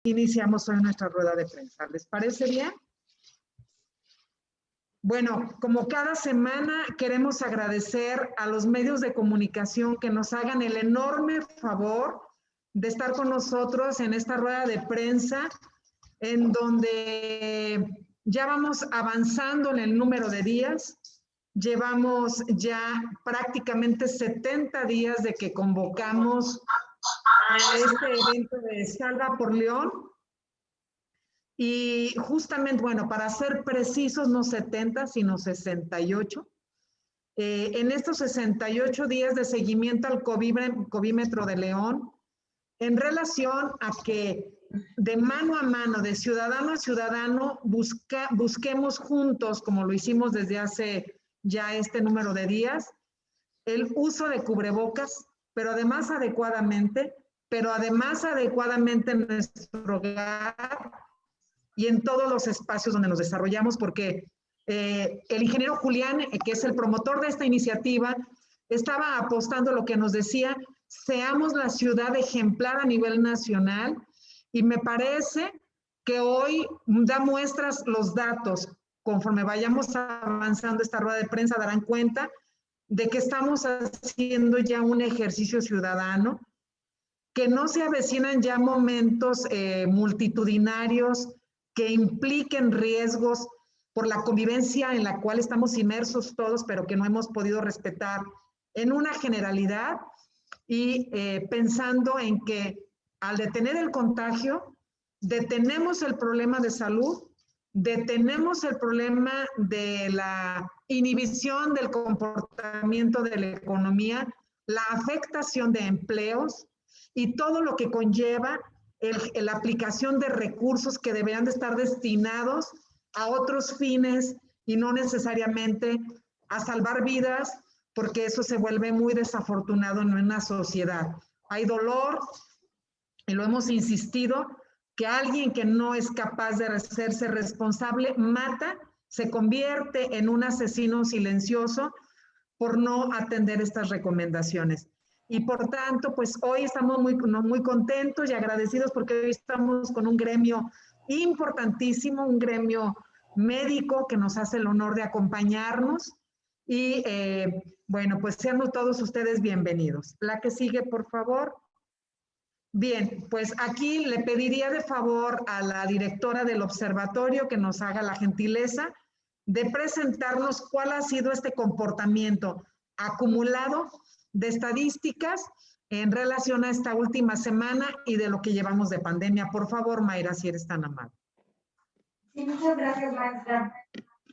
iniciamos hoy nuestra rueda de prensa. ¿Les parece bien? Bueno, como cada semana queremos agradecer a los medios de comunicación que nos hagan el enorme favor de estar con nosotros en esta rueda de prensa, en donde ya vamos avanzando en el número de días. Llevamos ya prácticamente 70 días de que convocamos a este evento de Salva por León. Y justamente, bueno, para ser precisos, no 70, sino 68. En estos 68 días de seguimiento al COVID-metro de León, en relación a que de mano a mano, de ciudadano a ciudadano, busquemos juntos, como lo hicimos desde hace ya este número de días, el uso de cubrebocas, pero además adecuadamente en nuestro hogar y en todos los espacios donde nos desarrollamos, porque el ingeniero Julián, que es el promotor de esta iniciativa, estaba apostando lo que nos decía, seamos la ciudad ejemplar a nivel nacional, y me parece que hoy da muestras los datos. Conforme vayamos avanzando esta rueda de prensa darán cuenta de que estamos haciendo ya un ejercicio ciudadano, que no se avecinan ya momentos multitudinarios que impliquen riesgos por la convivencia en la cual estamos inmersos todos, pero que no hemos podido respetar en una generalidad, y pensando en que al detener el contagio, detenemos el problema de salud, detenemos el problema de la inhibición del comportamiento de la economía, la afectación de empleos y todo lo que conlleva la aplicación de recursos que deberían de estar destinados a otros fines y no necesariamente a salvar vidas, porque eso se vuelve muy desafortunado en una sociedad. Hay dolor, y lo hemos insistido, que alguien que no es capaz de hacerse responsable mata, se convierte en un asesino silencioso por no atender estas recomendaciones. Y por tanto, pues hoy estamos muy contentos y agradecidos, porque hoy estamos con un gremio importantísimo, un gremio médico que nos hace el honor de acompañarnos. Y bueno, pues sean todos ustedes bienvenidos. La que sigue, por favor. Bien, pues aquí le pediría de favor a la directora del observatorio que nos haga la gentileza de presentarnos cuál ha sido este comportamiento acumulado de estadísticas en relación a esta última semana y de lo que llevamos de pandemia. Por favor, Mayra, si eres tan amable. Sí, muchas gracias, maestra.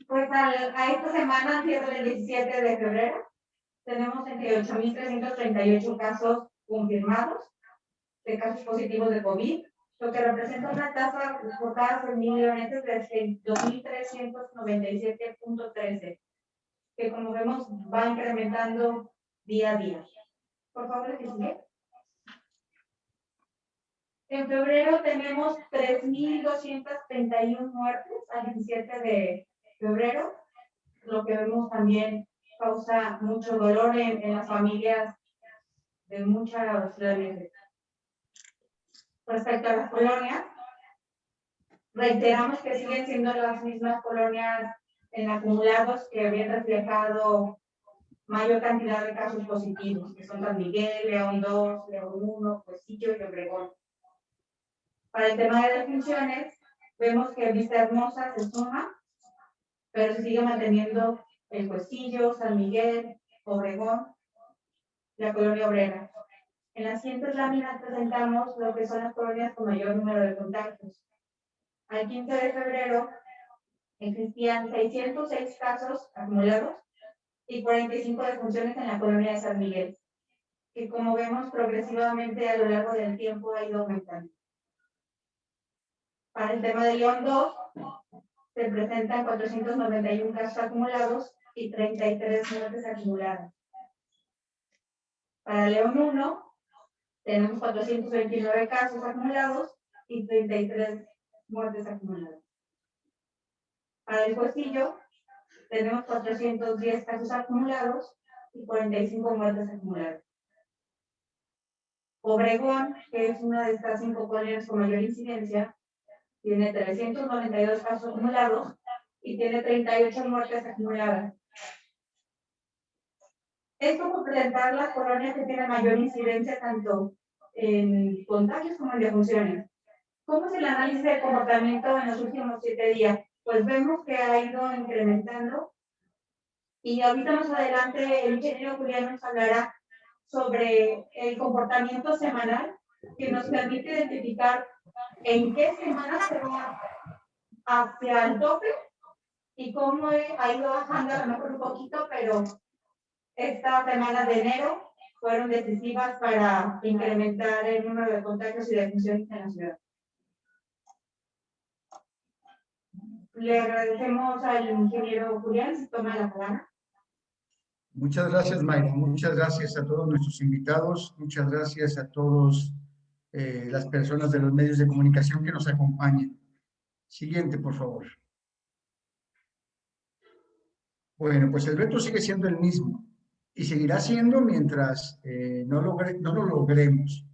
Pues a esta semana, cierre del 17 de febrero, tenemos 38.338 casos confirmados de casos positivos de COVID, lo que representa una tasa por cada 100.000 leoneses de 2.397.13, que como vemos va incrementando día a día. Por favor, que sigue. En febrero tenemos 3.231 muertes al 17 de febrero, lo que vemos también causa mucho dolor en las familias de muchas ciudades. Respecto a las colonias, reiteramos que siguen siendo las mismas colonias en acumulados que habían reflejado mayor cantidad de casos positivos, que son San Miguel, León 2, León 1, Huesillo y Obregón. Para el tema de defunciones, vemos que Vista Hermosa se suma, pero se sigue manteniendo el Huesillo, San Miguel, Obregón, la colonia obrera. En las siguientes láminas presentamos lo que son las colonias con mayor número de contagios. Al 15 de febrero existían 606 casos acumulados y 45 defunciones en la colonia de San Miguel, que como vemos progresivamente a lo largo del tiempo ha ido aumentando. Para el tema de León 2, se presentan 491 casos acumulados y 33 muertes acumuladas. Para León 1, tenemos 429 casos acumulados y 33 muertes acumuladas. Para el Huesillo, tenemos 410 casos acumulados y 45 muertes acumuladas. Obregón, que es una de estas 5 colonias con mayor incidencia, tiene 392 casos acumulados y tiene 38 muertes acumuladas. Esto por presentar las colonias que tienen mayor incidencia tanto en contagios como en defunciones. ¿Cómo es el análisis del comportamiento en los últimos 7 días? Pues vemos que ha ido incrementando y ahorita más adelante el ingeniero Julián nos hablará sobre el comportamiento semanal que nos permite identificar en qué semana se va hacia el tope y cómo ha ido bajando a lo mejor un poquito, pero estas semanas de enero fueron decisivas para incrementar el número de contagios y defunciones en la ciudad. Le agradecemos al ingeniero Julián, si toma la palabra. Muchas gracias, Mayra. Muchas gracias a todos nuestros invitados. Muchas gracias a todos las personas de los medios de comunicación que nos acompañan. Siguiente, por favor. Bueno, pues el reto sigue siendo el mismo y seguirá siendo mientras no lo logremos.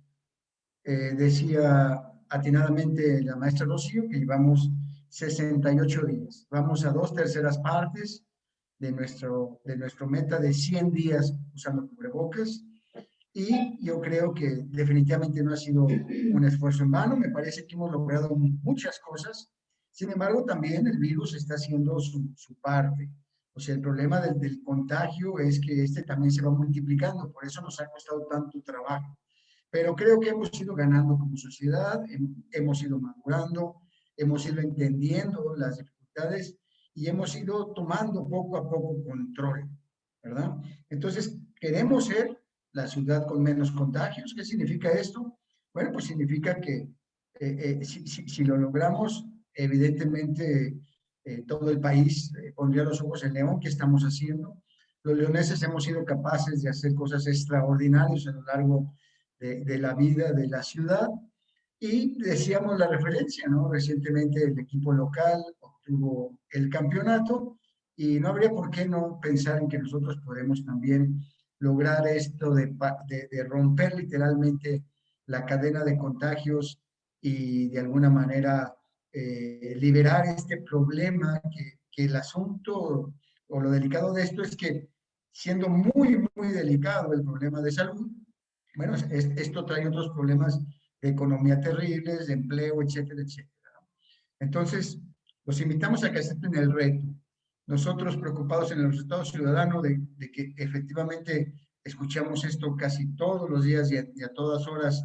Decía atinadamente la maestra Rocío que llevamos 68 días. Vamos a 2/3 partes de nuestro meta de 100 días usando cubrebocas, y yo creo que definitivamente no ha sido un esfuerzo en vano. Me parece que hemos logrado muchas cosas. Sin embargo, también el virus está haciendo su parte. O sea, el problema del contagio es que este también se va multiplicando, por eso nos ha costado tanto trabajo. Pero creo que hemos ido ganando como sociedad, hemos ido madurando, hemos ido entendiendo las dificultades y hemos ido tomando poco a poco control, ¿verdad? Entonces, queremos ser la ciudad con menos contagios. ¿Qué significa esto? Bueno, pues significa que si lo logramos, evidentemente todo el país pondría los ojos en León. ¿Qué estamos haciendo? Los leoneses hemos sido capaces de hacer cosas extraordinarias a lo largo de la vida de la ciudad, y decíamos la referencia, ¿no? Recientemente el equipo local obtuvo el campeonato y no habría por qué no pensar en que nosotros podemos también lograr esto de romper literalmente la cadena de contagios y de alguna manera liberar este problema que el asunto o lo delicado de esto es que, siendo muy, muy delicado el problema de salud, bueno, esto trae otros problemas de economía terribles, de empleo, etcétera, etcétera. Entonces, los invitamos a que acepten el reto. Nosotros preocupados en el resultado ciudadano de que efectivamente escuchamos esto casi todos los días y a todas horas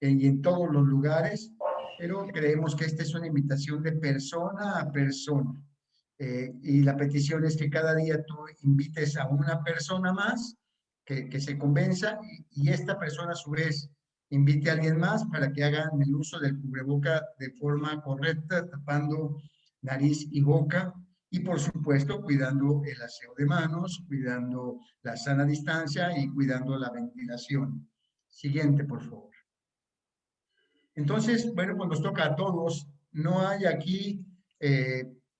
y en todos los lugares, pero creemos que esta es una invitación de persona a persona. Y la petición es que cada día tú invites a una persona más que se convenza, y esta persona a su vez invite a alguien más para que hagan el uso del cubreboca de forma correcta, tapando nariz y boca, y por supuesto cuidando el aseo de manos, cuidando la sana distancia y cuidando la ventilación. Siguiente, por favor. Entonces, bueno, pues nos toca a todos. No hay aquí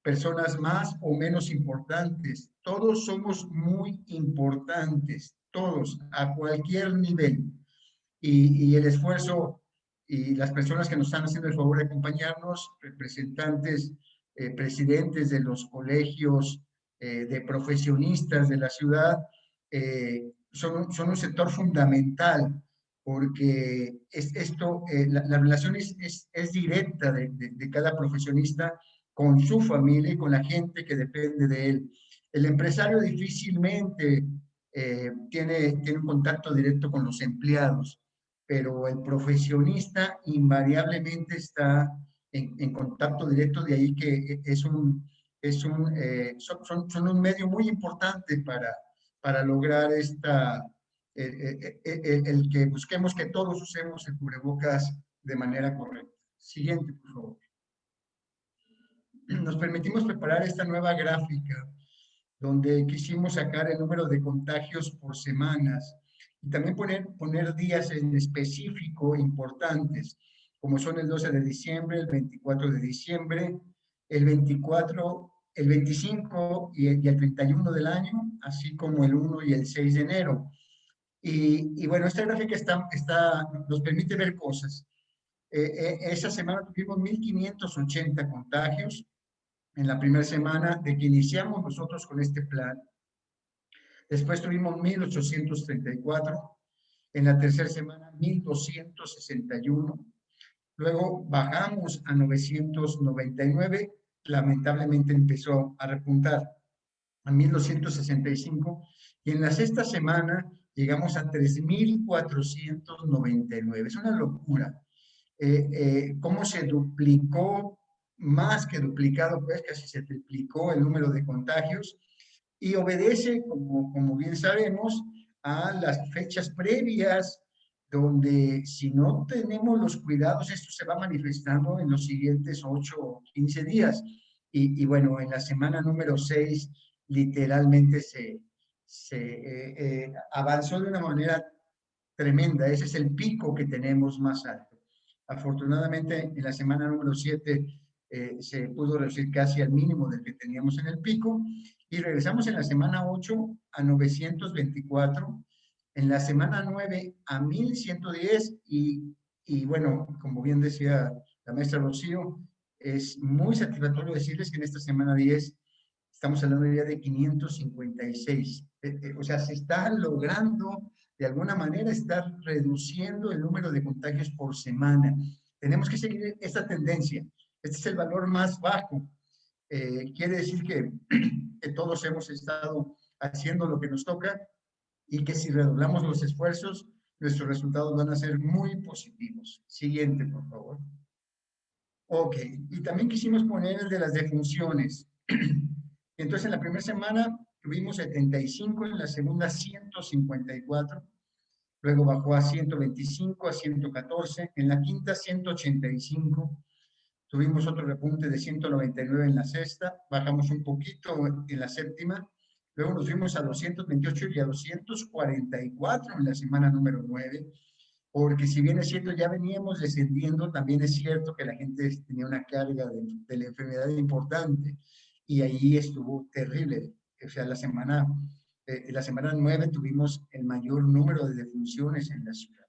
personas más o menos importantes. Todos somos muy importantes, todos, a cualquier nivel. Y el esfuerzo y las personas que nos están haciendo el favor de acompañarnos, representantes, presidentes de los colegios de profesionistas de la ciudad, son un sector fundamental, porque la relación es directa de cada profesionista con su familia y con la gente que depende de él. El empresario difícilmente tiene un contacto directo con los empleados, pero el profesionista invariablemente está en contacto directo, de ahí que son un medio muy importante para lograr el que busquemos que todos usemos el cubrebocas de manera correcta. Siguiente, por favor. Nos permitimos preparar esta nueva gráfica donde quisimos sacar el número de contagios por semanas y también poner días en específico importantes, como son el 12 de diciembre, el 24 de diciembre, el 24, el 25 y el 31 del año, así como el 1 y el 6 de enero. Y bueno, esta gráfica nos permite ver cosas. Esa semana tuvimos 1.580 contagios en la primera semana de que iniciamos nosotros con este plan. Después tuvimos 1.834. En la tercera semana, 1.261. Luego bajamos a 999. Lamentablemente empezó a repuntar a 1.265. Y en la sexta semana llegamos a 3.499. Es una locura. Cómo se duplicó, más que duplicado, pues casi se triplicó el número de contagios y obedece, como bien sabemos, a las fechas previas, donde si no tenemos los cuidados, esto se va manifestando en los siguientes 8 o 15 días. Y bueno, en la semana número 6, literalmente se avanzó de una manera tremenda. Ese es el pico que tenemos más alto. Afortunadamente, en la semana número 7 se pudo reducir casi al mínimo del que teníamos en el pico y regresamos en la semana 8 a 924, en la semana 9 a 1110 y bueno, como bien decía la maestra Rocío, es muy satisfactorio decirles que en esta semana 10 estamos hablando ya de 556. O sea, se está logrando de alguna manera estar reduciendo el número de contagios por semana. Tenemos que seguir esta tendencia. Este es el valor más bajo. Quiere decir que todos hemos estado haciendo lo que nos toca y que si redoblamos los esfuerzos, nuestros resultados van a ser muy positivos. Siguiente, por favor. Ok, y también quisimos poner el de las defunciones. Entonces, en la primera semana tuvimos 75, en la segunda 154, luego bajó a 125, a 114, en la quinta 185, tuvimos otro repunte de 199 en la sexta, bajamos un poquito en la séptima, luego nos fuimos a 228 y a 244 en la semana número 9, porque si bien es cierto, ya veníamos descendiendo, también es cierto que la gente tenía una carga de la enfermedad importante, y ahí estuvo terrible. O sea, la semana 9 tuvimos el mayor número de defunciones en la ciudad.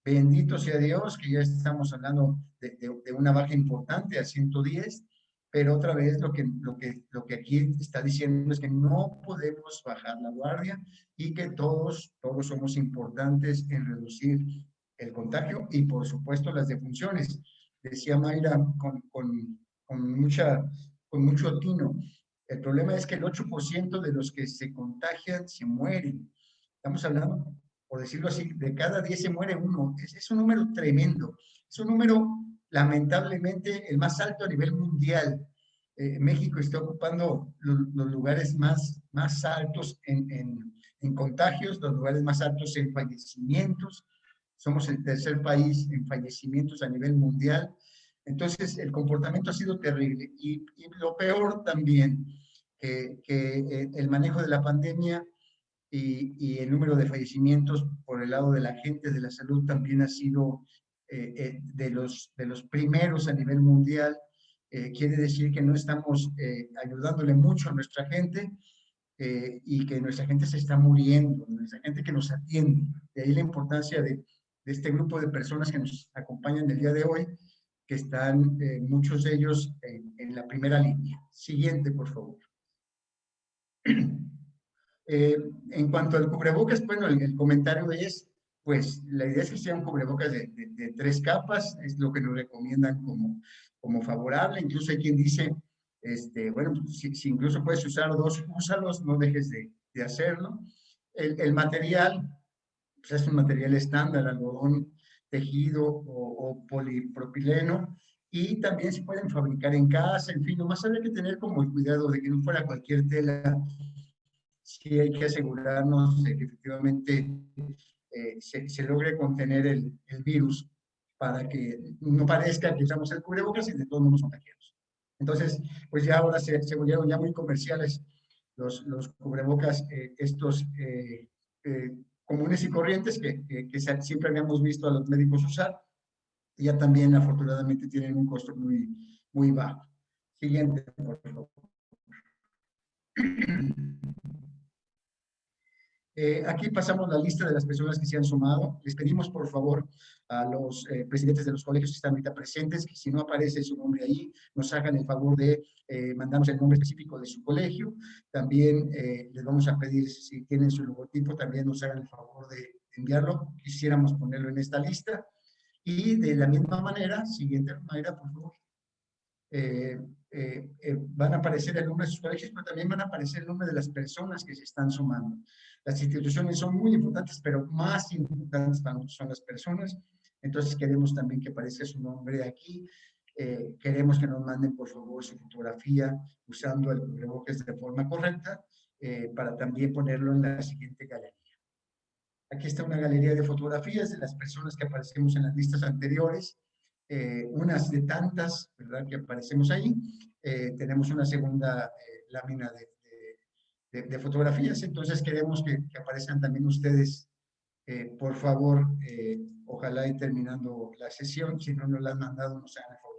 Bendito sea Dios, que ya estamos hablando de una baja importante a 110, pero otra vez lo que aquí está diciendo es que no podemos bajar la guardia y que todos somos importantes en reducir el contagio y por supuesto las defunciones. Decía Mayra con mucho tino, el problema es que el 8% de los que se contagian se mueren. Estamos hablando, por decirlo así, de cada 10 se muere uno. Es un número tremendo. Es un número, lamentablemente, el más alto a nivel mundial. México está ocupando los lugares más altos en contagios, los lugares más altos en fallecimientos. Somos el tercer país en fallecimientos a nivel mundial. Entonces, el comportamiento ha sido terrible. Y lo peor también, que el manejo de la pandemia y el número de fallecimientos por el lado de la gente de la salud también ha sido de los primeros a nivel mundial. Quiere decir que no estamos ayudándole mucho a nuestra gente y que nuestra gente se está muriendo, nuestra gente que nos atiende. De ahí la importancia de este grupo de personas que nos acompañan el día de hoy, que están muchos de ellos en la primera línea. Siguiente, por favor. En cuanto al cubrebocas, bueno, el comentario es, pues, la idea es que sea un cubrebocas de 3 capas, es lo que nos recomiendan como favorable. Incluso hay quien dice, bueno, si incluso puedes usar 2, úsalos, no dejes de hacerlo. El material, pues, es un material estándar, algodón, tejido o polipropileno, y también se pueden fabricar en casa, en fin, nomás habría que tener como el cuidado de que no fuera cualquier tela. Sí hay que asegurarnos de que efectivamente se logre contener el virus para que no parezca que usamos el cubrebocas y de todos modos contagiados. Entonces, pues ya ahora se volvieron ya muy comerciales los cubrebocas, estos comunes y corrientes que siempre habíamos visto a los médicos usar, y ya también afortunadamente tienen un costo muy bajo. Siguiente, por favor. Aquí pasamos la lista de las personas que se han sumado. Les pedimos, por favor, a los presidentes de los colegios que están ahorita presentes, que si no aparece su nombre ahí, nos hagan el favor de mandarnos el nombre específico de su colegio. También les vamos a pedir, si tienen su logotipo, también nos hagan el favor de enviarlo. Quisiéramos ponerlo en esta lista. Y de la misma manera, siguiente manera, por favor. Van a aparecer el nombre de sus colegios, pero también van a aparecer el nombre de las personas que se están sumando. Las instituciones son muy importantes, pero más importantes para nosotros son las personas. Entonces queremos también que aparezca su nombre aquí. Queremos que nos manden, por favor, su fotografía usando el cubrebocas de forma correcta para también ponerlo en la siguiente galería. Aquí está una galería de fotografías de las personas que aparecemos en las listas anteriores. Unas de tantas, ¿verdad?, que aparecemos ahí. Tenemos una segunda lámina de fotografías, entonces queremos que aparezcan también ustedes, por favor, ojalá y terminando la sesión, si no nos la han mandado, nos hagan el favor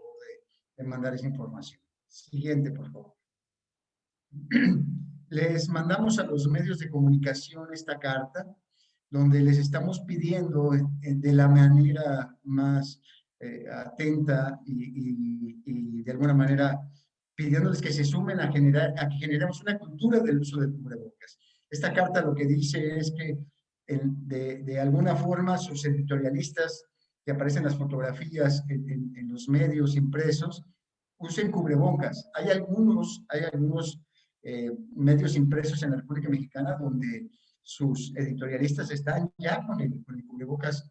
de mandar esa información. Siguiente, por favor. Les mandamos a los medios de comunicación esta carta, donde les estamos pidiendo de la manera más atenta y de alguna manera pidiéndoles que se sumen a que generemos una cultura del uso del cubrebocas. Esta carta lo que dice es que de alguna forma sus editorialistas que aparecen en las fotografías en los medios impresos usen cubrebocas. Hay algunos medios impresos en la República Mexicana donde sus editorialistas están ya con el cubrebocas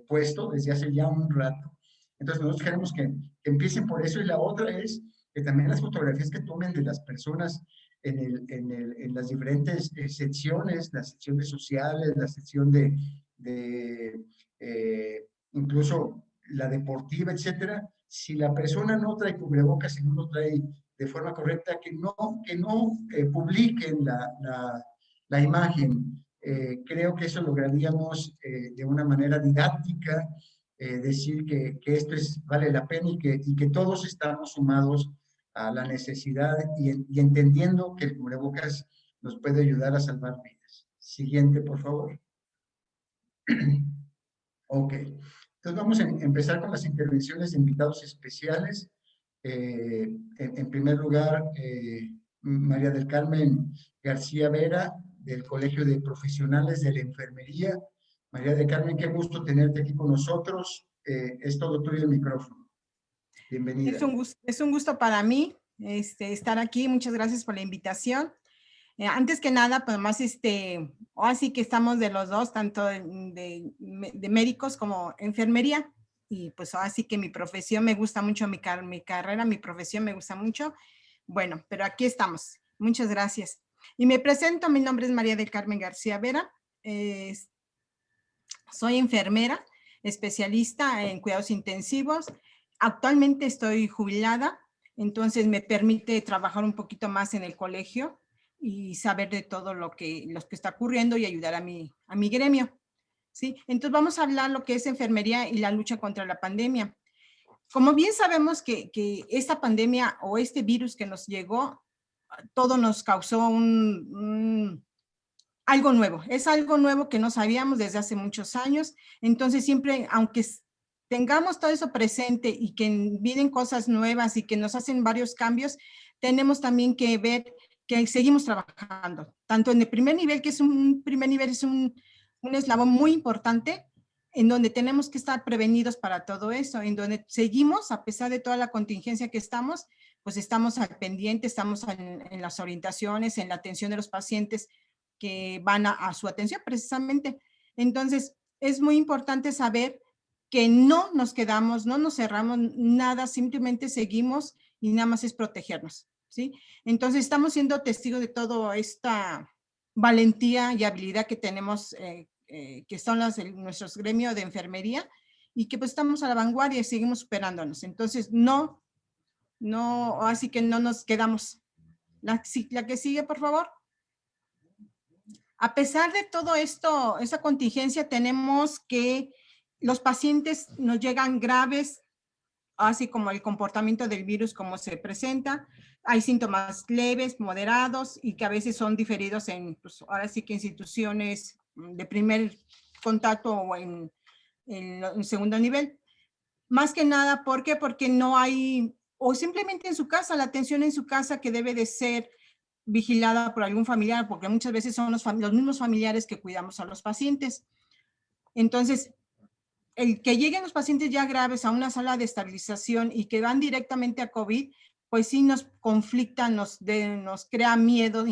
puesto desde hace ya un rato. Entonces nosotros queremos que empiecen por eso, y la otra es que también las fotografías que tomen de las personas en las diferentes secciones, las secciones sociales, la sección incluso la deportiva, etcétera, si la persona no trae cubrebocas, si no lo trae de forma correcta, que no publiquen la imagen. Creo que eso lograríamos de una manera didáctica, decir que esto vale la pena y que todos estamos sumados a la necesidad y entendiendo que el cubrebocas nos puede ayudar a salvar vidas. Siguiente, por favor. Ok. Entonces vamos a empezar con las intervenciones de invitados especiales. En primer lugar, María del Carmen García Vera, del Colegio de Profesionales de la Enfermería. María del Carmen, qué gusto tenerte aquí con nosotros. Es todo tuyo el micrófono. Bienvenida. Es un gusto para mí estar aquí. Muchas gracias por la invitación. Antes que nada, pues más así que estamos de los dos, tanto de médicos como enfermería. Y pues así que mi profesión me gusta mucho, mi carrera, mi profesión me gusta mucho. Bueno, pero aquí estamos. Muchas gracias. Y me presento, mi nombre es María del Carmen García Vera. Soy enfermera, especialista en cuidados intensivos. Actualmente estoy jubilada, entonces me permite trabajar un poquito más en el colegio y saber de todo lo que está ocurriendo y ayudar a mi gremio. ¿Sí? Entonces vamos a hablar lo que es enfermería y la lucha contra la pandemia. Como bien sabemos que esta pandemia o este virus que nos llegó, todo nos causó algo nuevo. Es algo nuevo que no sabíamos desde hace muchos años. Entonces siempre, aunque tengamos todo eso presente y que vienen cosas nuevas y que nos hacen varios cambios, tenemos también que ver que seguimos trabajando, tanto en el primer nivel, que es un eslabón muy importante, en donde tenemos que estar prevenidos para todo eso, en donde seguimos, a pesar de toda la contingencia que estamos, pues estamos al pendiente, estamos en las orientaciones, en la atención de los pacientes que van a su atención precisamente. Entonces, es muy importante saber que no nos quedamos, no nos cerramos nada, simplemente seguimos y nada más es protegernos, ¿sí? Entonces, estamos siendo testigos de toda esta valentía y habilidad que tenemos, que son nuestros gremios de enfermería, y que pues estamos a la vanguardia y seguimos superándonos. Entonces, así que no nos quedamos. La que sigue, por favor. A pesar de todo esto, esa contingencia, tenemos que los pacientes nos llegan graves así como el comportamiento del virus, cómo se presenta. Hay síntomas leves, moderados y que a veces son diferidos en, pues ahora sí que instituciones de primer contacto o en segundo nivel. Más que nada, ¿por qué? Porque no hay, o simplemente en su casa, la atención en su casa que debe de ser vigilada por algún familiar, porque muchas veces son los mismos familiares que cuidamos a los pacientes. Entonces, el que lleguen los pacientes ya graves a una sala de estabilización y que van directamente a COVID, pues sí nos conflicta, nos crea miedo,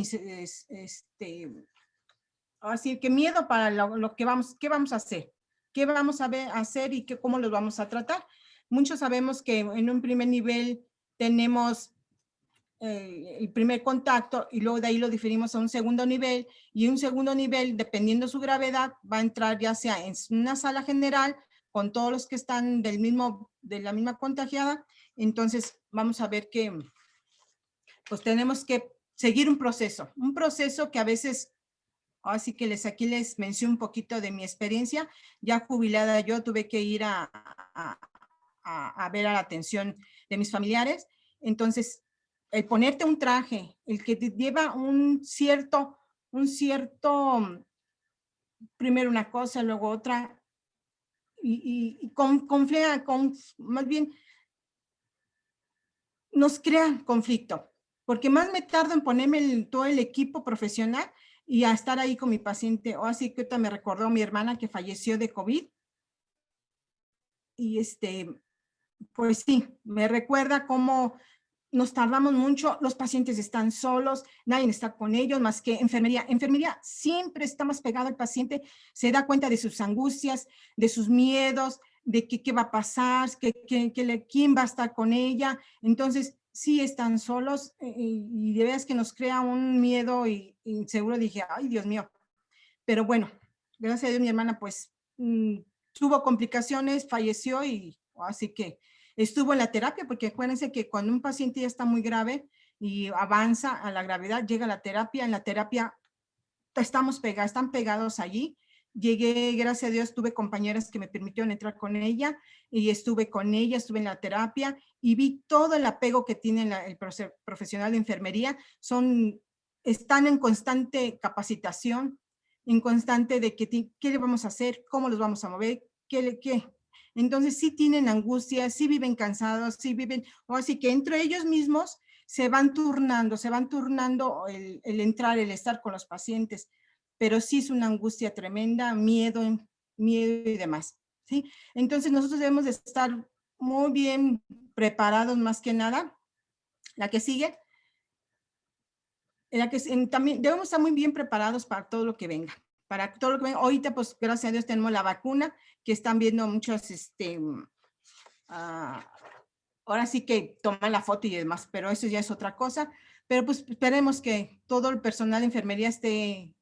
así que miedo para lo que vamos, ¿qué vamos a hacer? ¿Qué vamos a hacer y cómo los vamos a tratar? Muchos sabemos que en un primer nivel tenemos el primer contacto y luego de ahí lo diferimos a un segundo nivel, y un segundo nivel, dependiendo su gravedad, va a entrar ya sea en una sala general con todos los que están de la misma contagiada. Entonces vamos a ver que pues tenemos que seguir un proceso que a veces, así que aquí les menciono un poquito de mi experiencia. Ya jubilada yo tuve que ir a ver a la atención de mis familiares. Entonces, el ponerte un traje, el que te lleva un cierto, primero una cosa, luego otra, y más bien, nos crea conflicto, porque más me tardo en ponerme todo el equipo profesional y a estar ahí con mi paciente. O así que ahorita me recordó mi hermana que falleció de COVID. Y pues sí, me recuerda cómo nos tardamos mucho, los pacientes están solos, nadie está con ellos más que enfermería. Enfermería siempre está más pegado al paciente, se da cuenta de sus angustias, de sus miedos, de qué va a pasar, quién va a estar con ella. Entonces, sí están solos y de veras que nos crea un miedo y seguro dije, ay, Dios mío. Pero bueno, gracias a Dios mi hermana pues tuvo complicaciones, falleció y así que estuvo en la terapia, porque acuérdense que cuando un paciente ya está muy grave y avanza a la gravedad, llega a la terapia, en la terapia están pegados allí. Llegué, gracias a Dios, tuve compañeras que me permitieron entrar con ella y estuve con ella, estuve en la terapia y vi todo el apego que tiene el profesional de enfermería. Están en constante capacitación, en constante de qué le vamos a hacer, cómo los vamos a mover, qué. Entonces sí tienen angustia, sí viven cansados, sí viven, o así que entre ellos mismos se van turnando el entrar, el estar con los pacientes, pero sí es una angustia tremenda, miedo y demás, ¿sí? Entonces nosotros debemos de estar muy bien preparados más que nada. La que sigue, también debemos estar muy bien preparados para todo lo que venga. Ahorita, pues, gracias a Dios tenemos la vacuna, que están viendo muchos, ahora sí que toman la foto y demás, pero eso ya es otra cosa. Pero pues esperemos que todo el personal de enfermería esté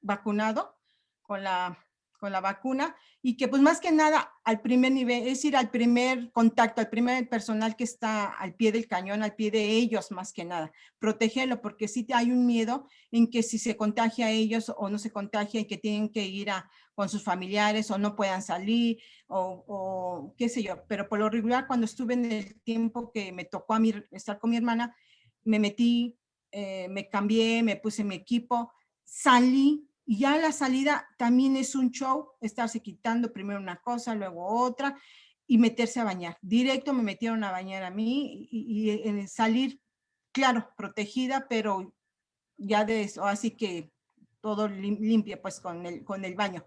vacunado con la vacuna y que pues más que nada al primer nivel, es decir, al primer contacto, al primer personal que está al pie del cañón, al pie de ellos más que nada, protegerlo, porque sí hay un miedo en que si se contagia a ellos o no se contagia y que tienen que ir con sus familiares o no puedan salir o qué sé yo. Pero por lo regular, cuando estuve en el tiempo que me tocó a mí estar con mi hermana, me metí, me cambié, me puse mi equipo, salí. Y ya la salida también es un show, estarse quitando primero una cosa, luego otra, y meterse a bañar. Directo me metieron a bañar a mí y salir, claro, protegida, pero ya de eso, así que todo limpia pues con el baño.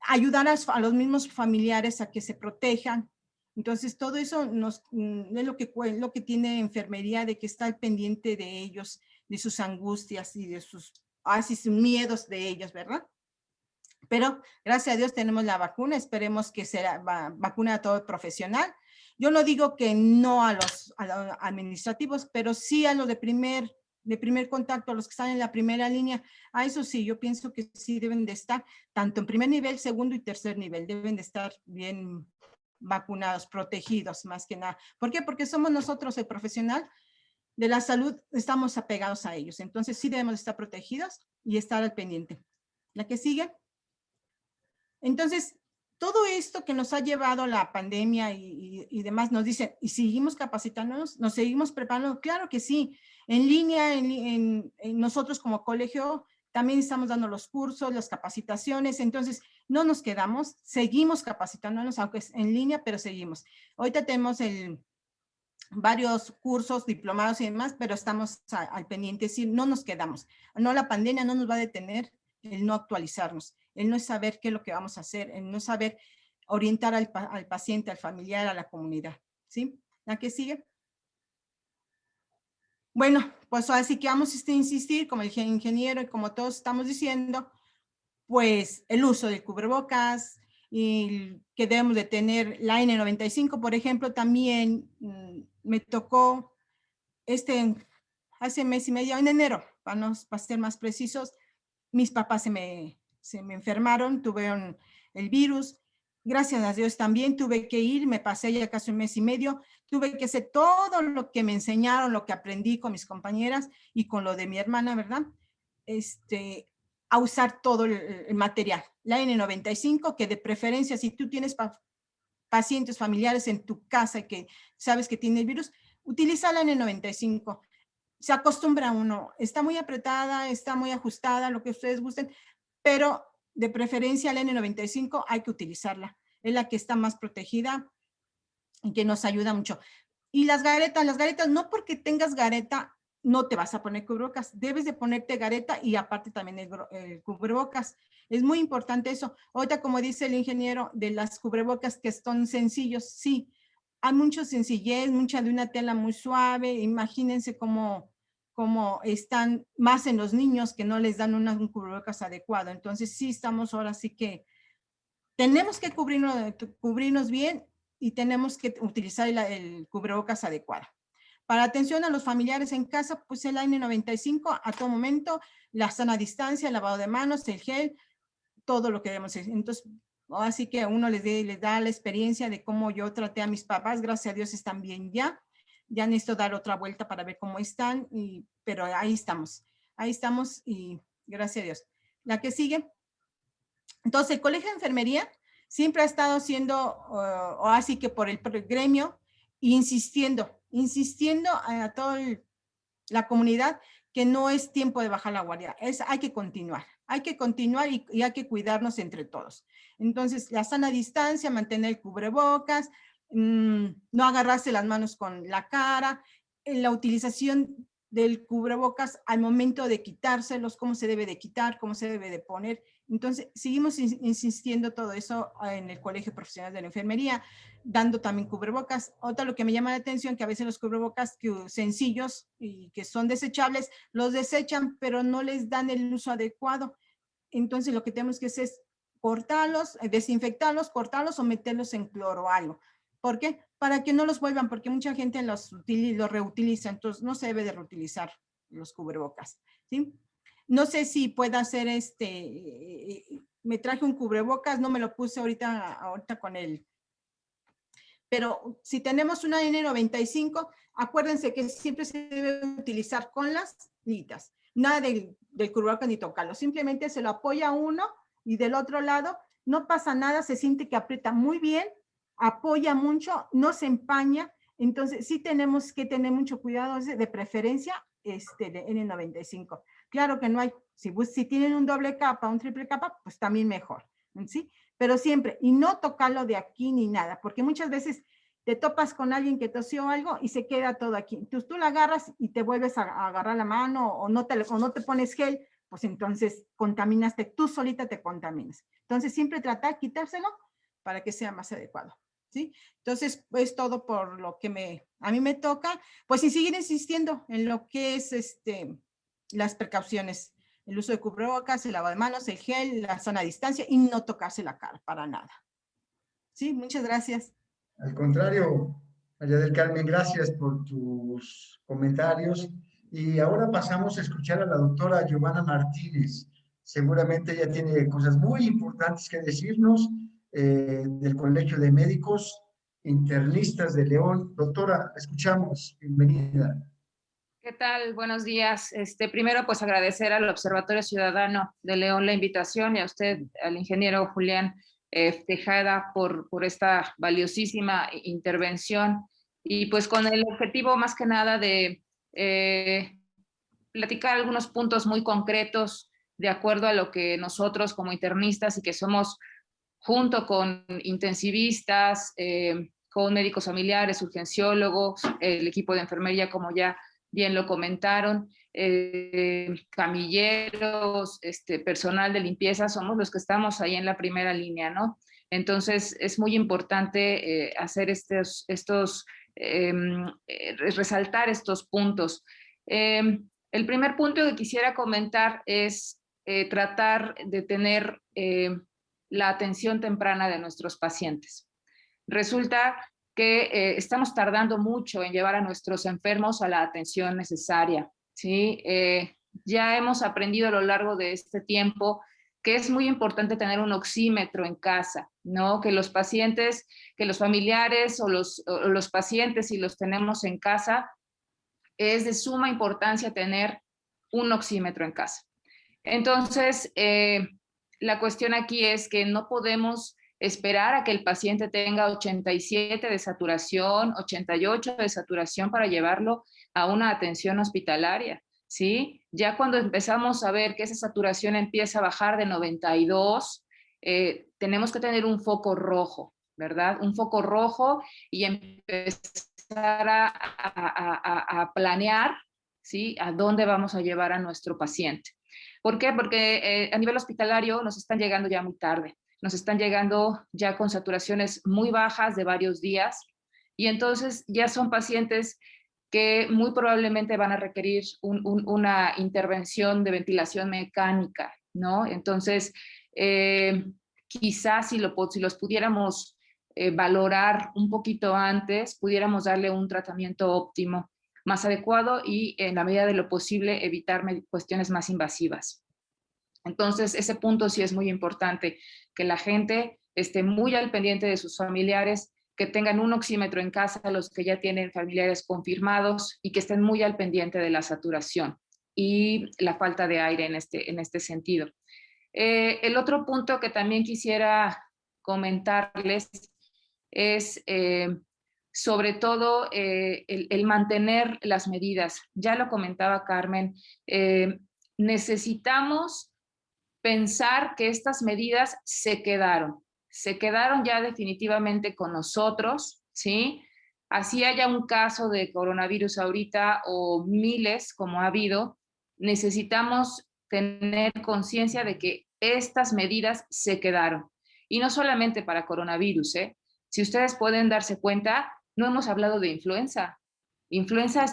Ayudar a los mismos familiares a que se protejan. Entonces todo eso es lo que tiene enfermería, de que está al pendiente de ellos, de sus angustias y de sus miedos de ellos, ¿verdad? Pero gracias a Dios tenemos la vacuna, esperemos que sea vacuna a todo profesional. Yo no digo que no a los administrativos, pero sí a los de primer contacto, a los que están en la primera línea. A eso sí, yo pienso que sí deben de estar, tanto en primer nivel, segundo y tercer nivel, deben de estar bien vacunados, protegidos más que nada. ¿Por qué? Porque somos nosotros el profesional de la salud, estamos apegados a ellos. Entonces sí debemos estar protegidos y estar al pendiente. La que sigue. Entonces, todo esto que nos ha llevado la pandemia y demás, nos dicen, ¿y seguimos capacitándonos? ¿Nos seguimos preparando? Claro que sí. En línea, en nosotros como colegio, también estamos dando los cursos, las capacitaciones, entonces no nos quedamos, seguimos capacitándonos, aunque es en línea, pero seguimos. Ahorita tenemos varios cursos, diplomados y demás, pero estamos al pendiente, es decir, no nos quedamos. No, la pandemia no nos va a detener el no actualizarnos, el no saber qué es lo que vamos a hacer, el no saber orientar al paciente, al familiar, a la comunidad, ¿sí? ¿La que sigue? Bueno, pues así que vamos a insistir, como el ingeniero y como todos estamos diciendo, pues el uso del cubrebocas y que debemos de tener la N95, por ejemplo, también me tocó hace mes y medio, en enero, para ser más precisos, mis papás se me enfermaron, tuvieron el virus. Gracias a Dios también tuve que ir, me pasé ya casi un mes y medio, tuve que hacer todo lo que me enseñaron, lo que aprendí con mis compañeras y con lo de mi hermana, ¿verdad? A usar todo el material. La N95, que de preferencia, si tú tienes pacientes familiares en tu casa y que sabes que tiene el virus, utiliza la N95. Se acostumbra uno, está muy apretada, está muy ajustada, lo que ustedes gusten, pero de preferencia la N95 hay que utilizarla. Es la que está más protegida y que nos ayuda mucho. Y las garetas, no porque tengas gareta, no te vas a poner cubrebocas. Debes de ponerte gareta y aparte también el cubrebocas. Es muy importante eso. Ahorita, como dice el ingeniero, de las cubrebocas que son sencillos, sí. Hay mucha sencillez, mucha de una tela muy suave. Imagínense cómo están más en los niños que no les dan un cubrebocas adecuado. Entonces, sí estamos ahora sí que tenemos que cubrirnos bien y tenemos que utilizar el cubrebocas adecuado. Para atención a los familiares en casa, pues el N95 a todo momento, la sana distancia, el lavado de manos, el gel, todo lo que debemos hacer. Entonces, así que a uno les da la experiencia de cómo yo traté a mis papás, gracias a Dios están bien ya. Ya necesito dar otra vuelta para ver cómo están, pero ahí estamos y gracias a Dios. La que sigue. Entonces, el Colegio de Enfermería siempre ha estado siendo, o así que por el gremio, insistiendo a toda la comunidad que no es tiempo de bajar la guardia, hay que continuar y hay que cuidarnos entre todos. Entonces, la sana distancia, mantener el cubrebocas, no agarrarse las manos con la cara, la utilización del cubrebocas al momento de quitárselos, cómo se debe de quitar, cómo se debe de poner. Entonces, seguimos insistiendo todo eso en el Colegio Profesional de la Enfermería, dando también cubrebocas. Otra lo que me llama la atención, que a veces los cubrebocas sencillos y que son desechables, los desechan, pero no les dan el uso adecuado. Entonces, lo que tenemos que hacer es cortarlos, desinfectarlos, cortarlos o meterlos en cloro o algo. ¿Por qué? Para que no los vuelvan, porque mucha gente los reutiliza, entonces no se debe de reutilizar los cubrebocas, ¿sí? No sé si pueda hacer me traje un cubrebocas, no me lo puse ahorita con él. Pero si tenemos una N95, acuérdense que siempre se debe utilizar con las litas. Nada del cubrebocas ni tocarlo. Simplemente se lo apoya uno y del otro lado no pasa nada, se siente que aprieta muy bien, apoya mucho, no se empaña. Entonces sí tenemos que tener mucho cuidado, de preferencia de N95. Claro que no hay, si tienen un doble capa, un triple capa, pues también mejor, ¿sí? Pero siempre, y no tocarlo de aquí ni nada, porque muchas veces te topas con alguien que tosió algo y se queda todo aquí. Entonces tú la agarras y te vuelves a agarrar la mano o no te pones gel, pues entonces contaminaste, tú solita te contaminas. Entonces siempre tratar de quitárselo para que sea más adecuado, ¿sí? Entonces es todo por lo que a mí me toca, pues y seguir insistiendo en lo que es las precauciones, el uso de cubrebocas, el lavado de manos, el gel, la sana distancia y no tocarse la cara para nada. Sí, muchas gracias. Al contrario, María del Carmen, gracias por tus comentarios. Y ahora pasamos a escuchar a la doctora Giovanna Martínez. Seguramente ella tiene cosas muy importantes que decirnos del Colegio de Médicos Internistas de León. Doctora, escuchamos. Bienvenida. ¿Qué tal? Buenos días. Primero, pues agradecer al Observatorio Ciudadano de León la invitación y a usted, al ingeniero Julián, Tejada por esta valiosísima intervención y pues con el objetivo más que nada de platicar algunos puntos muy concretos de acuerdo a lo que nosotros como internistas y que somos junto con intensivistas, con médicos familiares, urgenciólogos, el equipo de enfermería, como ya bien lo comentaron, camilleros, personal de limpieza, somos los que estamos ahí en la primera línea, ¿no? Entonces, es muy importante hacer resaltar estos puntos. El primer punto que quisiera comentar es tratar de tener la atención temprana de nuestros pacientes. Resulta que estamos tardando mucho en llevar a nuestros enfermos a la atención necesaria, ¿sí? Ya hemos aprendido a lo largo de este tiempo que es muy importante tener un oxímetro en casa, ¿no? Que los pacientes, que los familiares o los pacientes, si los tenemos en casa, es de suma importancia tener un oxímetro en casa. Entonces, la cuestión aquí es que no podemos esperar a que el paciente tenga 87 de saturación, 88 de saturación para llevarlo a una atención hospitalaria, ¿sí? Ya cuando empezamos a ver que esa saturación empieza a bajar de 92, tenemos que tener un foco rojo, ¿verdad? Un foco rojo y empezar a planear, ¿sí? A dónde vamos a llevar a nuestro paciente. ¿Por qué? Porque a nivel hospitalario nos están llegando ya muy tarde, nos están llegando ya con saturaciones muy bajas de varios días y entonces ya son pacientes que muy probablemente van a requerir una intervención de ventilación mecánica, ¿no? Entonces, quizás si los pudiéramos valorar un poquito antes, pudiéramos darle un tratamiento óptimo más adecuado y en la medida de lo posible evitar cuestiones más invasivas. Entonces, ese punto sí es muy importante, que la gente esté muy al pendiente de sus familiares, que tengan un oxímetro en casa, los que ya tienen familiares confirmados y que estén muy al pendiente de la saturación y la falta de aire en este sentido. El otro punto que también quisiera comentarles es sobre todo el mantener las medidas. Ya lo comentaba Carmen, necesitamos pensar que estas medidas se quedaron ya definitivamente con nosotros, ¿sí? Así haya un caso de coronavirus ahorita o miles como ha habido, necesitamos tener conciencia de que estas medidas se quedaron. Y no solamente para coronavirus, ¿eh? Si ustedes pueden darse cuenta, no hemos hablado de influenza. Influenza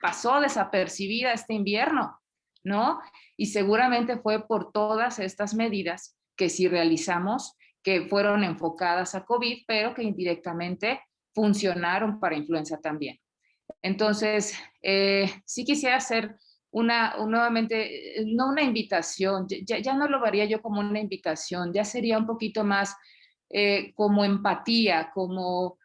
pasó desapercibida este invierno, ¿no? Y seguramente fue por todas estas medidas que sí realizamos, que fueron enfocadas a COVID, pero que indirectamente funcionaron para influenza también. Entonces, sí quisiera hacer nuevamente, no una invitación, ya no lo haría yo como una invitación, ya sería un poquito más como empatía, como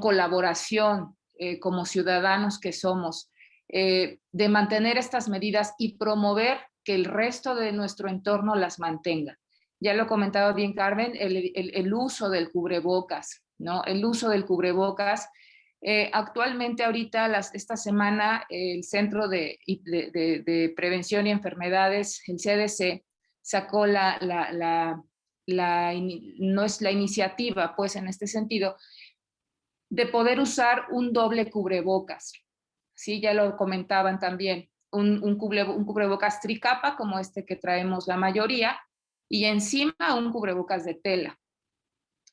colaboración, como ciudadanos que somos, de mantener estas medidas y promover que el resto de nuestro entorno las mantenga. Ya lo comentaba bien Carmen, el uso del cubrebocas, ¿no? El uso del cubrebocas. Actualmente ahorita, esta semana, el Centro de Prevención y Enfermedades, el CDC, sacó no es la iniciativa, pues en este sentido, de poder usar un doble cubrebocas. Sí, ya lo comentaban también, un cubrebocas tricapa como este que traemos la mayoría y encima un cubrebocas de tela,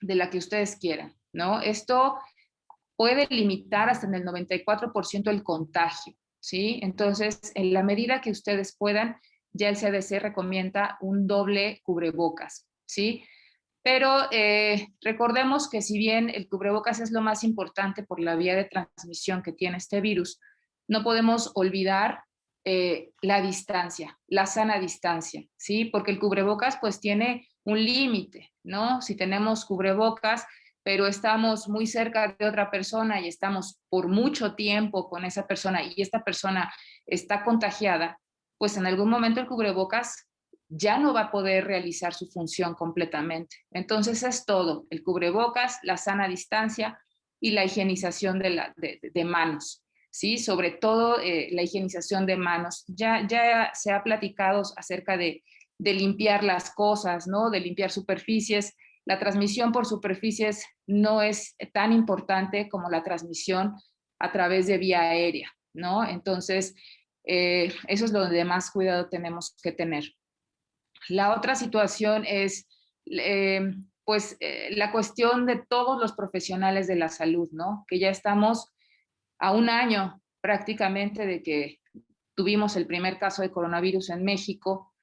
de la que ustedes quieran, ¿no? Esto puede limitar hasta en el 94% el contagio, ¿sí? Entonces, en la medida que ustedes puedan, ya el CDC recomienda un doble cubrebocas, ¿sí? Pero recordemos que si bien el cubrebocas es lo más importante por la vía de transmisión que tiene este virus, no podemos olvidar la distancia, la sana distancia, ¿sí? Porque el cubrebocas pues tiene un límite, ¿no? Si tenemos cubrebocas, pero estamos muy cerca de otra persona y estamos por mucho tiempo con esa persona y esta persona está contagiada, pues en algún momento el cubrebocas ya no va a poder realizar su función completamente. Entonces es todo, el cubrebocas, la sana distancia y la higienización de manos, ¿sí? Sobre todo la higienización de manos. Ya se ha platicado acerca de limpiar las cosas, ¿no? De limpiar superficies. La transmisión por superficies no es tan importante como la transmisión a través de vía aérea, ¿no? Entonces, eso es donde más cuidado tenemos que tener. La otra situación es, la cuestión de todos los profesionales de la salud, ¿no? Que ya estamos a un año prácticamente de que tuvimos el primer caso de coronavirus en México,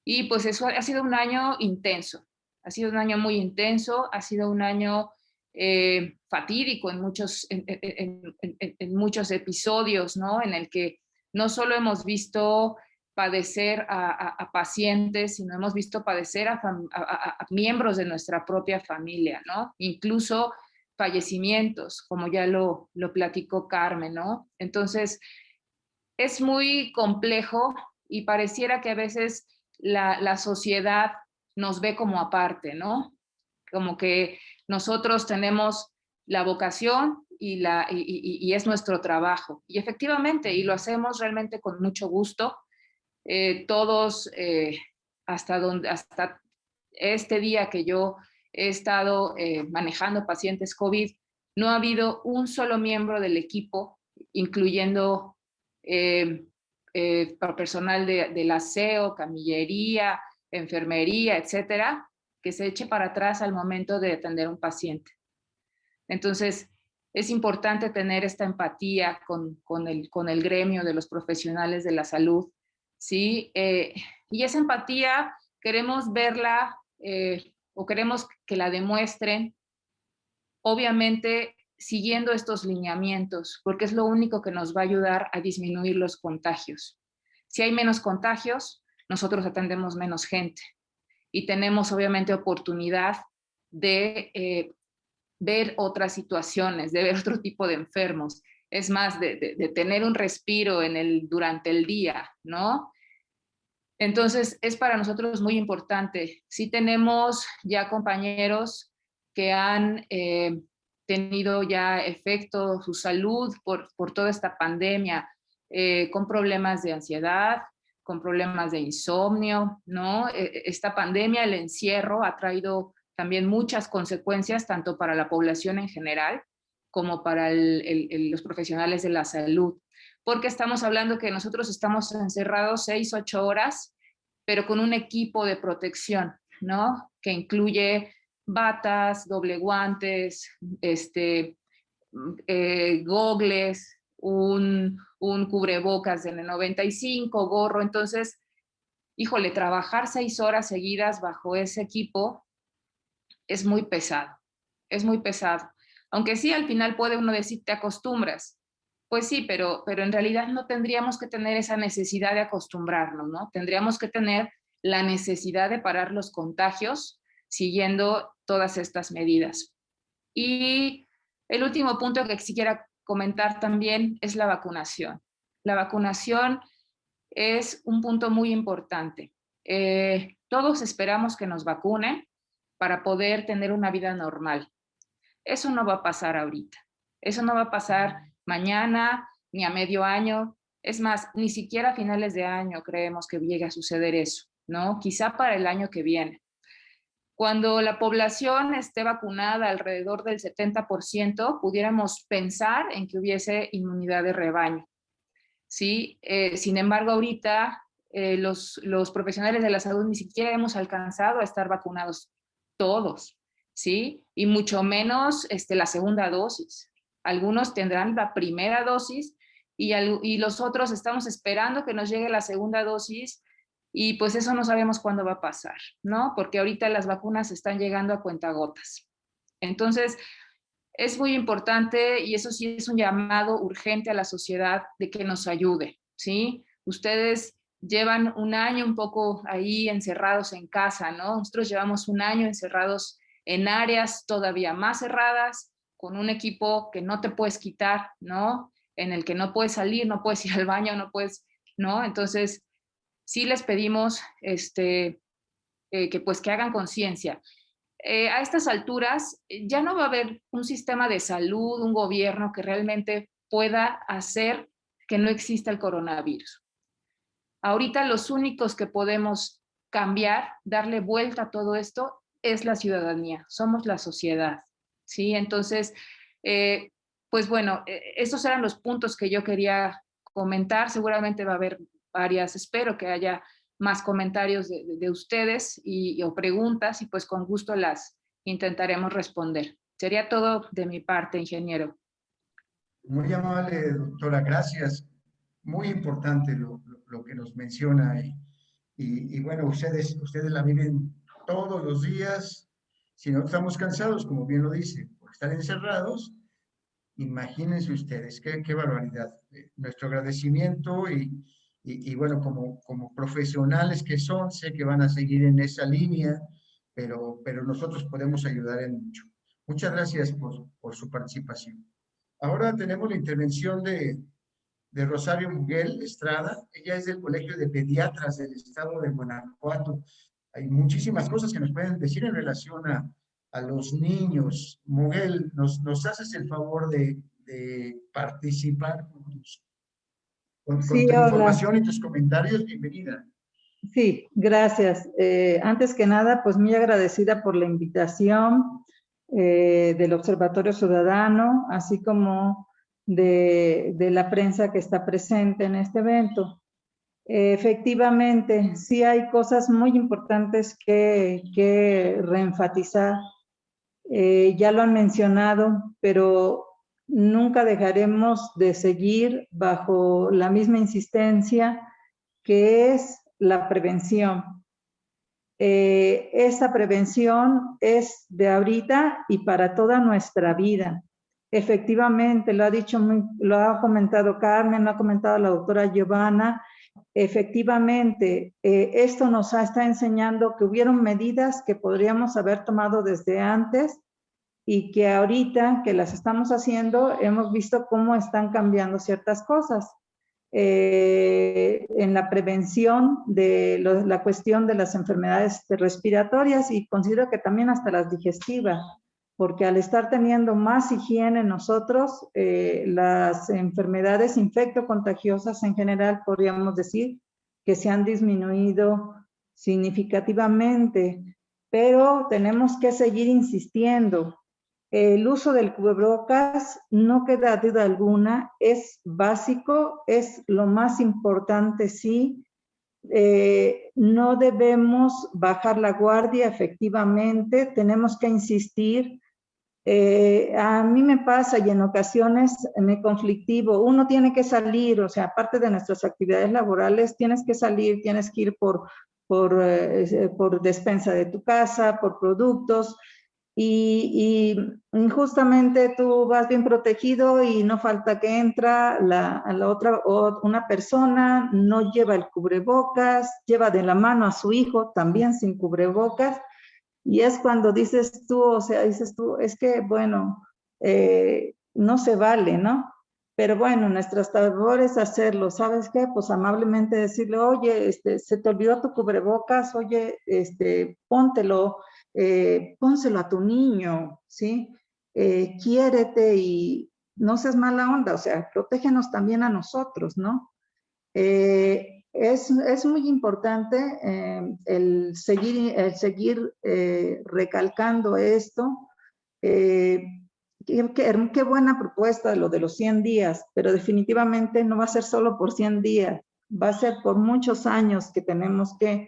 y pues eso ha sido un año intenso, ha sido un año muy intenso, ha sido un año fatídico en muchos episodios, ¿no? En el que no solo hemos visto padecer a pacientes, sino hemos visto padecer a miembros de nuestra propia familia, ¿no? Incluso fallecimientos, como ya lo platicó Carmen, ¿no? Entonces, es muy complejo y pareciera que a veces la sociedad nos ve como aparte, ¿no? Como que nosotros tenemos la vocación y es nuestro trabajo. Y efectivamente, y lo hacemos realmente con mucho gusto. Todos, hasta este día que yo he estado manejando pacientes COVID, no ha habido un solo miembro del equipo, incluyendo personal del aseo, camillería, enfermería, etcétera, que se eche para atrás al momento de atender a un paciente. Entonces, es importante tener esta empatía con el gremio de los profesionales de la salud, ¿sí? Y esa empatía queremos verla o queremos que la demuestren, obviamente siguiendo estos lineamientos, porque es lo único que nos va a ayudar a disminuir los contagios. Si hay menos contagios, nosotros atendemos menos gente y tenemos obviamente oportunidad de ver otras situaciones, de ver otro tipo de enfermos, es más, de tener un respiro durante el día, ¿no? Entonces, es para nosotros muy importante. Sí tenemos ya compañeros que han tenido ya efecto su salud por toda esta pandemia, con problemas de ansiedad, con problemas de insomnio, ¿no? Esta pandemia, el encierro, ha traído también muchas consecuencias, tanto para la población en general como para los profesionales de la salud. Porque estamos hablando que nosotros estamos encerrados 6, 8 horas, pero con un equipo de protección, ¿no? Que incluye batas, doble guantes, gogles, un cubrebocas de N95, gorro. Entonces, híjole, trabajar 6 horas seguidas bajo ese equipo es muy pesado, es muy pesado. Aunque sí, al final puede uno decir, te acostumbras. Pues sí, pero en realidad no tendríamos que tener esa necesidad de acostumbrarnos, ¿no? Tendríamos que tener la necesidad de parar los contagios siguiendo todas estas medidas. Y el último punto que quisiera comentar también es la vacunación. La vacunación es un punto muy importante. Todos esperamos que nos vacunen para poder tener una vida normal. Eso no va a pasar ahorita. Eso no va a pasar mañana ni a medio año. Es más, ni siquiera a finales de año creemos que llegue a suceder eso, ¿no? Quizá para el año que viene. Cuando la población esté vacunada alrededor del 70%, pudiéramos pensar en que hubiese inmunidad de rebaño, ¿sí? Sin embargo, ahorita los profesionales de la salud ni siquiera hemos alcanzado a estar vacunados todos, ¿sí? Y mucho menos la segunda dosis. Algunos tendrán la primera dosis y los otros estamos esperando que nos llegue la segunda dosis y pues eso no sabemos cuándo va a pasar, ¿no? Porque ahorita las vacunas están llegando a cuentagotas. Entonces, es muy importante y eso sí es un llamado urgente a la sociedad de que nos ayude, ¿sí? Ustedes llevan un año un poco ahí encerrados en casa, ¿no? Nosotros llevamos un año encerrados en áreas todavía más cerradas, con un equipo que no te puedes quitar, ¿no? En el que no puedes salir, no puedes ir al baño, no puedes, ¿no? Entonces, sí les pedimos que hagan conciencia. A estas alturas ya no va a haber un sistema de salud, un gobierno que realmente pueda hacer que no exista el coronavirus. Ahorita los únicos que podemos cambiar, darle vuelta a todo esto, es la ciudadanía, somos la sociedad, ¿sí? Entonces, pues bueno, estos eran los puntos que yo quería comentar. Seguramente va a haber varias, espero que haya más comentarios de ustedes o preguntas, y pues con gusto las intentaremos responder. Sería todo de mi parte, ingeniero. Muy amable, doctora, gracias. Muy importante lo que nos menciona. Y bueno, ustedes la viven todos los días. Si no estamos cansados, como bien lo dice, por estar encerrados, imagínense ustedes, qué barbaridad. Nuestro agradecimiento y bueno, como profesionales que son, sé que van a seguir en esa línea, pero nosotros podemos ayudar en mucho. Muchas gracias por su participación. Ahora tenemos la intervención de Rosario Muguel Estrada. Ella es del Colegio de Pediatras del Estado de Guanajuato. Hay muchísimas cosas que nos pueden decir en relación a los niños. Muguel, ¿nos haces el favor de participar con Sí, tu hola. información y tus comentarios? Bienvenida. Sí, gracias. Antes que nada, pues muy agradecida por la invitación del Observatorio Ciudadano, así como de la prensa que está presente en este evento. Efectivamente, sí hay cosas muy importantes que reenfatizar. Ya lo han mencionado, pero nunca dejaremos de seguir bajo la misma insistencia, que es la prevención. Esa prevención es de ahorita y para toda nuestra vida. Efectivamente, lo ha comentado Carmen, lo ha comentado la doctora Giovanna. Efectivamente, esto nos está enseñando que hubieron medidas que podríamos haber tomado desde antes y que ahorita que las estamos haciendo, hemos visto cómo están cambiando ciertas cosas. En la prevención de la cuestión de las enfermedades respiratorias, y considero que también hasta las digestivas, porque al estar teniendo más higiene nosotros, las enfermedades infectocontagiosas en general podríamos decir que se han disminuido significativamente, pero tenemos que seguir insistiendo. El uso del cubrebocas, no queda duda alguna, es básico, es lo más importante, sí. No debemos bajar la guardia, efectivamente, tenemos que insistir. A mí me pasa y en ocasiones me conflictivo, uno tiene que salir, o sea, aparte de nuestras actividades laborales, tienes que salir, tienes que ir por despensa de tu casa, por productos, y justamente tú vas bien protegido y no falta que entra una persona, no lleva el cubrebocas, lleva de la mano a su hijo también sin cubrebocas, y es cuando dices tú, es que bueno, no se vale, ¿no? Pero bueno, nuestras labores hacerlo, ¿sabes qué? Pues amablemente decirle, oye, se te olvidó tu cubrebocas, oye, póntelo, pónselo a tu niño, ¿sí? Quiérete y no seas mala onda, o sea, protégenos también a nosotros, ¿no? Es muy importante el seguir recalcando esto. Qué buena propuesta lo de los 100 días, pero definitivamente no va a ser solo por 100 días, va a ser por muchos años que tenemos que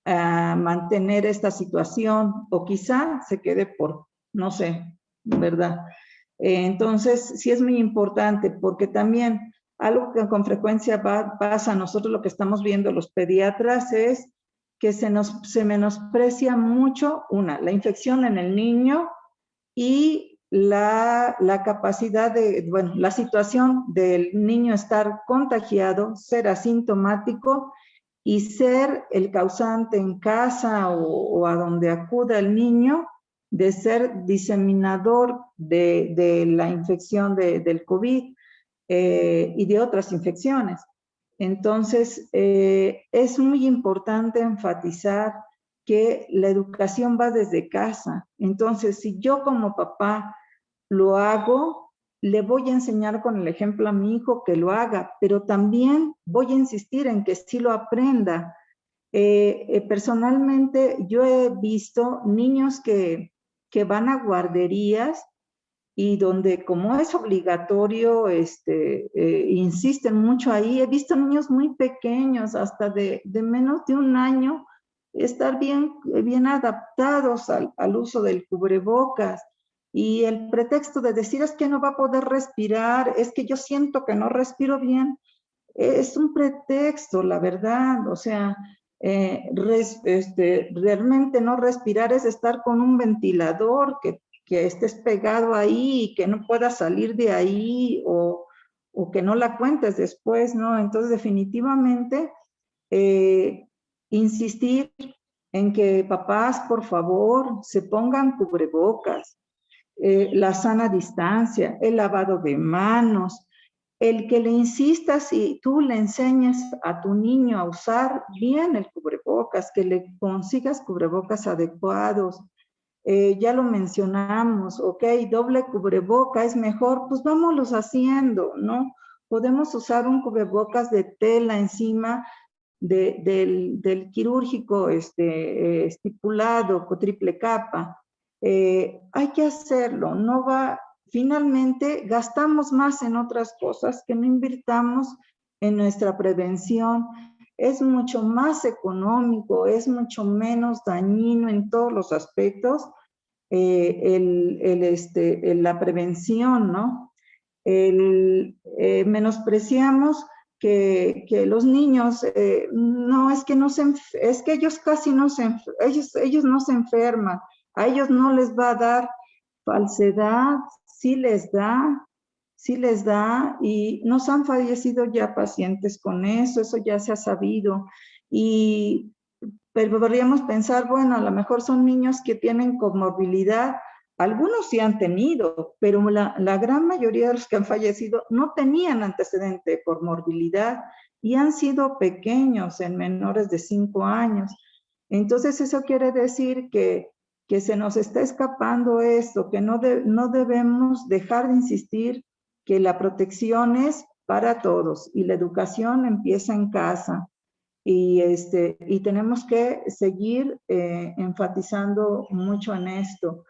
mantener esta situación, o quizá se quede por, no sé, ¿verdad? Entonces, sí es muy importante, porque también algo que con frecuencia pasa, nosotros lo que estamos viendo los pediatras es que se menosprecia mucho, la infección en el niño y la capacidad la situación del niño estar contagiado, ser asintomático y ser el causante en casa o a donde acuda el niño de ser diseminador de la infección del COVID y de otras infecciones. Entonces, es muy importante enfatizar que la educación va desde casa. Entonces, si yo como papá lo hago, le voy a enseñar con el ejemplo a mi hijo que lo haga, pero también voy a insistir en que sí lo aprenda. Personalmente, yo he visto niños que van a guarderías y donde como es obligatorio, insisten mucho ahí. He visto niños muy pequeños, hasta de menos de un año, estar bien adaptados al uso del cubrebocas. Y el pretexto de decir es que no va a poder respirar, es que yo siento que no respiro bien, es un pretexto, la verdad. O sea, realmente no respirar es estar con un ventilador que estés pegado ahí y que no puedas salir de ahí, o que no la cuentes después, ¿no? Entonces, definitivamente, insistir en que papás, por favor, se pongan cubrebocas, la sana distancia, el lavado de manos, el que le insistas y tú le enseñes a tu niño a usar bien el cubrebocas, que le consigas cubrebocas adecuados. Ya lo mencionamos, ok, doble cubreboca es mejor, pues vámonos haciendo, ¿no? Podemos usar un cubrebocas de tela encima del quirúrgico estipulado con triple capa. Hay que hacerlo, no va, finalmente gastamos más en otras cosas que no invirtamos en nuestra prevención. Es mucho más económico, es mucho menos dañino en todos los aspectos, la prevención, ¿no? Menospreciamos que los niños, no, es que es que ellos casi no ellos no se enferman, a ellos no les va a dar falsedad, sí les da, y nos han fallecido ya pacientes con eso ya se ha sabido. Pero podríamos pensar, bueno, a lo mejor son niños que tienen comorbilidad. Algunos sí han tenido, pero la gran mayoría de los que han fallecido no tenían antecedente por morbilidad y han sido pequeños, en menores de 5 años. Entonces, eso quiere decir que se nos está escapando esto, que no debemos dejar de insistir que la protección es para todos y la educación empieza en casa. Y tenemos que seguir enfatizando mucho en esto.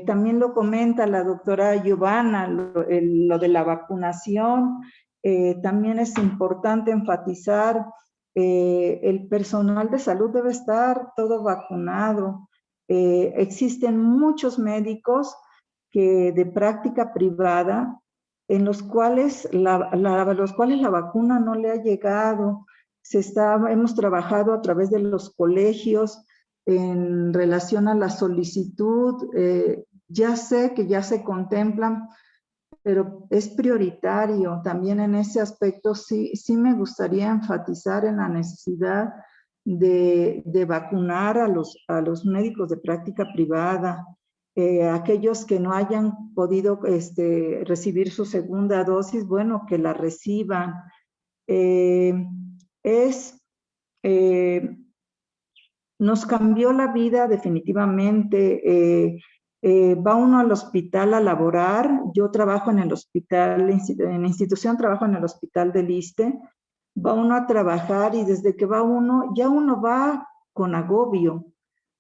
También lo comenta la doctora Giovanna, lo de la vacunación. También es importante enfatizar, el personal de salud debe estar todo vacunado. Existen muchos médicos de práctica privada en los cuales la vacuna no le ha llegado. Hemos trabajado a través de los colegios en relación a la solicitud. Ya sé que ya se contemplan, pero es prioritario. También en ese aspecto sí me gustaría enfatizar en la necesidad de vacunar a los médicos de práctica privada. Aquellos que no hayan podido recibir su segunda dosis, bueno, que la reciban. Nos cambió la vida definitivamente. Va uno al hospital a laborar. Yo trabajo en el hospital, en la institución trabajo en el hospital del ISSSTE. Va uno a trabajar y desde que va uno, ya uno va con agobio,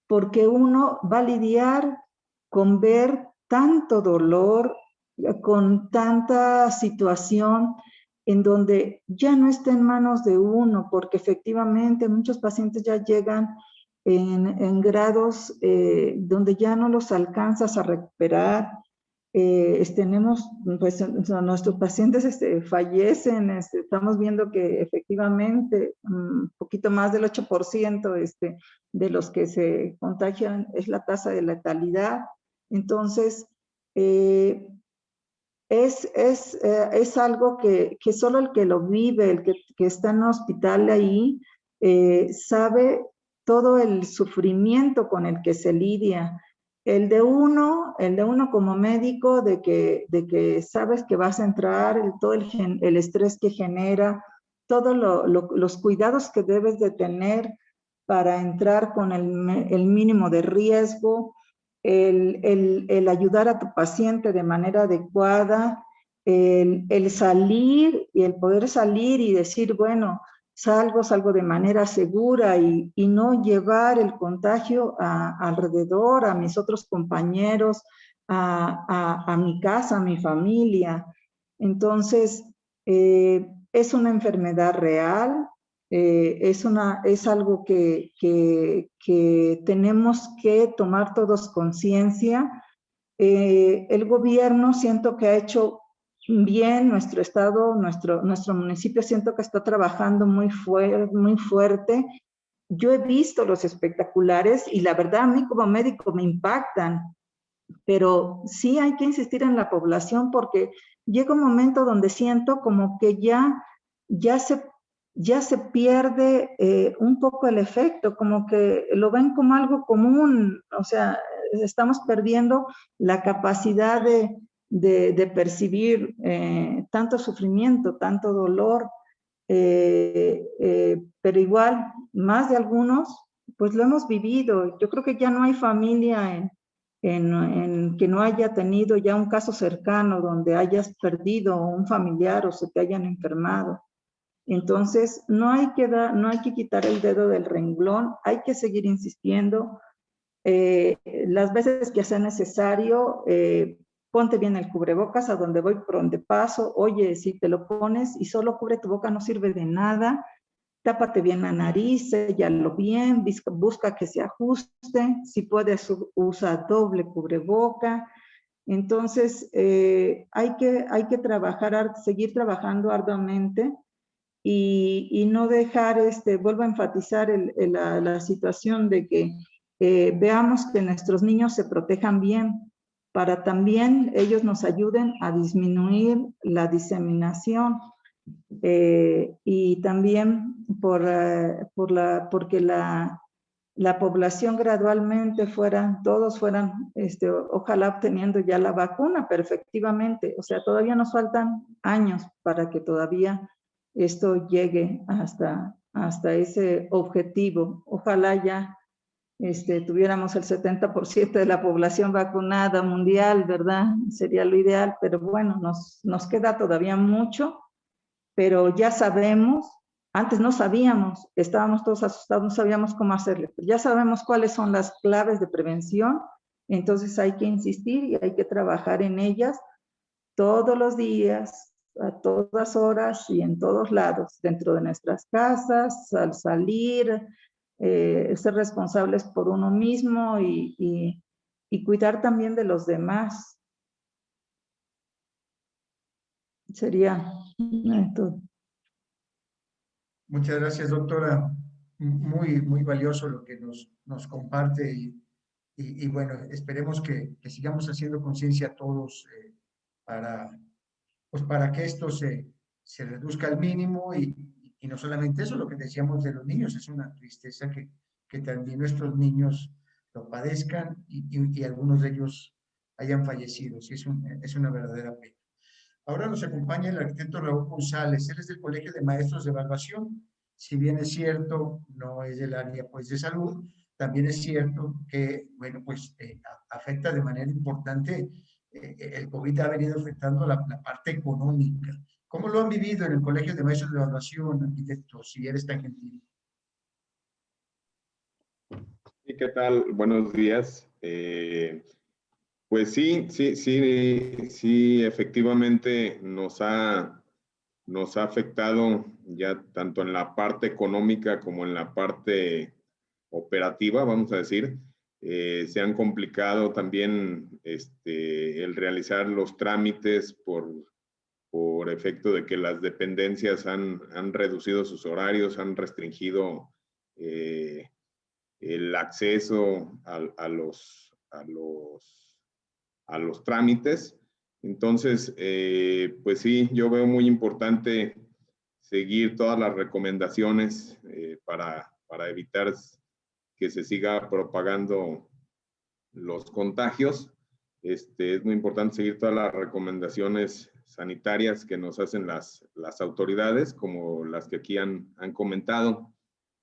porque uno va a lidiar con ver tanto dolor, con tanta situación en donde ya no está en manos de uno, porque efectivamente muchos pacientes ya llegan en grados donde ya no los alcanzas a recuperar. Tenemos, pues, nuestros pacientes fallecen. Estamos viendo que efectivamente un poquito más del 8% de los que se contagian es la tasa de letalidad. Entonces, es algo que solo el que lo vive, el que está en un hospital ahí, sabe todo el sufrimiento con el que se lidia. El de uno como médico, de que sabes que vas a entrar, todo el estrés que genera, todos los cuidados que debes de tener para entrar con el mínimo de riesgo, el ayudar a tu paciente de manera adecuada, el salir y el poder salir y decir, bueno, salgo de manera segura y no llevar el contagio alrededor, a mis otros compañeros, a mi casa, a mi familia. Entonces, es una enfermedad real, es algo que tenemos que tomar todos conciencia. El gobierno siento que ha hecho bien, nuestro estado, nuestro municipio siento que está trabajando muy fuerte. Yo he visto los espectaculares y la verdad a mí como médico me impactan, pero sí hay que insistir en la población porque llega un momento donde siento como que ya se pierde un poco el efecto, como que lo ven como algo común, o sea, estamos perdiendo la capacidad de percibir tanto sufrimiento, tanto dolor, pero igual, más de algunos, pues lo hemos vivido. Yo creo que ya no hay familia en que no haya tenido ya un caso cercano donde hayas perdido un familiar o se te hayan enfermado. Entonces, no hay que quitar el dedo del renglón, hay que seguir insistiendo. Las veces que sea necesario, ponte bien el cubrebocas a donde voy, por donde paso. Oye, si te lo pones y solo cubre tu boca no sirve de nada. Tápate bien la nariz, séllalo bien, busca que se ajuste. Si puedes, usa doble cubreboca. Entonces, hay que trabajar, seguir trabajando arduamente y no dejar, vuelvo a enfatizar la situación de que veamos que nuestros niños se protejan bien, para también ellos nos ayuden a disminuir la diseminación y también porque la población gradualmente todos fueran, ojalá obteniendo ya la vacuna, pero efectivamente, o sea, todavía nos faltan años para que todavía esto llegue hasta ese objetivo. Ojalá ya tuviéramos el 70% de la población vacunada mundial, ¿verdad? Sería lo ideal, pero bueno, nos queda todavía mucho, pero ya sabemos, antes no sabíamos, estábamos todos asustados, no sabíamos cómo hacerle, pero ya sabemos cuáles son las claves de prevención, entonces hay que insistir y hay que trabajar en ellas todos los días, a todas horas y en todos lados, dentro de nuestras casas, al salir, ser responsables por uno mismo y cuidar también de los demás. Sería todo. Muchas gracias, doctora. Muy, muy valioso lo que nos comparte y bueno, esperemos que sigamos haciendo conciencia todos para que esto se reduzca al mínimo y no solamente eso, lo que decíamos de los niños, es una tristeza que también nuestros niños lo padezcan y algunos de ellos hayan fallecido. Sí, es una verdadera pena. Ahora nos acompaña el arquitecto Raúl González, él es del Colegio de Maestros de Evaluación. Si bien es cierto, no es del área pues, de salud, también es cierto que, bueno, pues afecta de manera importante, el COVID ha venido afectando la parte económica. ¿Cómo lo han vivido en el Colegio de Maestros de Evaluación, arquitecto, si eres tan gentil? ¿Y qué tal? Buenos días. Pues sí, efectivamente nos ha afectado ya tanto en la parte económica como en la parte operativa, vamos a decir. Se han complicado también el realizar los trámites por efecto de que las dependencias han reducido sus horarios, han restringido el acceso a los trámites. Entonces, pues sí, yo veo muy importante seguir todas las recomendaciones para evitar que se siga propagando los contagios. Es muy importante seguir todas las recomendaciones sanitarias que nos hacen las autoridades, como las que aquí han comentado.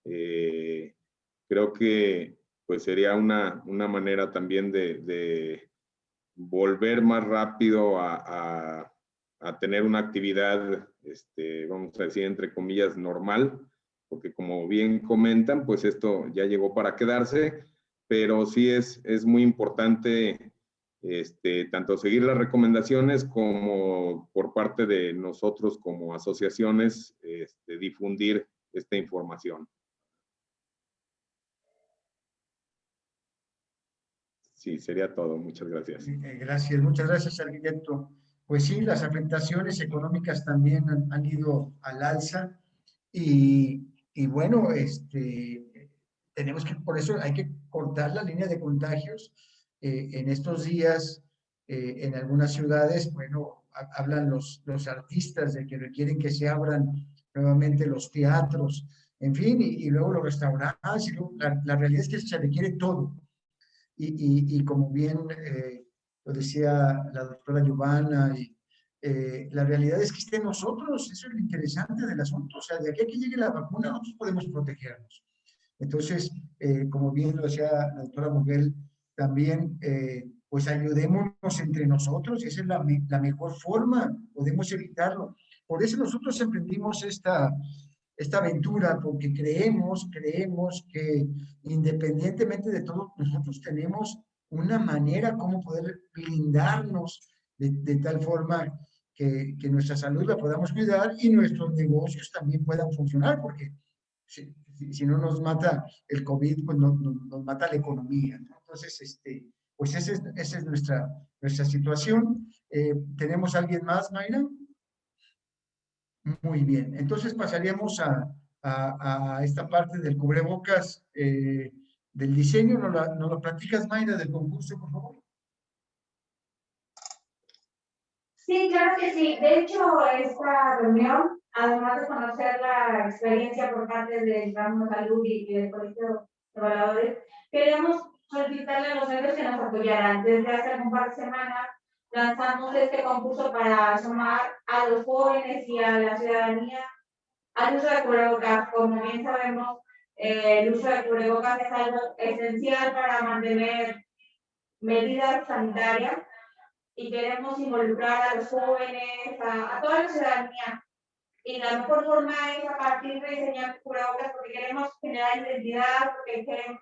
Creo que pues sería una manera también de volver más rápido a tener una actividad, vamos a decir, entre comillas, normal, porque como bien comentan, pues esto ya llegó para quedarse, pero sí es muy importante tanto seguir las recomendaciones como por parte de nosotros como asociaciones, difundir esta información. Sí, sería todo. Muchas gracias. Gracias, muchas gracias, arquitecto. Pues sí, las afectaciones económicas también han ido al alza y bueno, tenemos que, por eso hay que cortar la línea de contagios. En estos días, en algunas ciudades, bueno, hablan los artistas de que requieren que se abran nuevamente los teatros, en fin, y luego los restaurantes. Y luego, la realidad es que se requiere todo. Y como bien lo decía la doctora Giovanna, la realidad es que esté en nosotros, eso es lo interesante del asunto. O sea, de aquí a que llegue la vacuna, nosotros podemos protegernos. Entonces, como bien lo decía la doctora Moguel, también, pues ayudémonos entre nosotros, y esa es la mejor forma, podemos evitarlo. Por eso nosotros emprendimos esta aventura, porque creemos que independientemente de todo, nosotros tenemos una manera como poder blindarnos de tal forma que nuestra salud la podamos cuidar y nuestros negocios también puedan funcionar, porque si no nos mata el COVID, pues nos mata la economía, ¿no? Entonces, pues esa es nuestra situación. ¿Tenemos a alguien más, Mayra? Muy bien. Entonces pasaríamos a esta parte del cubrebocas, del diseño. ¿Nos lo platicas, Mayra, del concurso, por favor? Sí, claro que sí. De hecho, esta reunión, además de conocer la experiencia por parte del ramo de salud y del colegio de evaluadores, queremos solicitarle a los medios que nos apoyaran. Desde hace un par de semanas lanzamos este concurso para sumar a los jóvenes y a la ciudadanía al uso de cubrebocas. Como bien sabemos, el uso de cubrebocas es algo esencial para mantener medidas sanitarias, y queremos involucrar a los jóvenes, a toda la ciudadanía. Y la mejor forma es a partir de diseñar cubrebocas, porque queremos generar identidad, porque queremos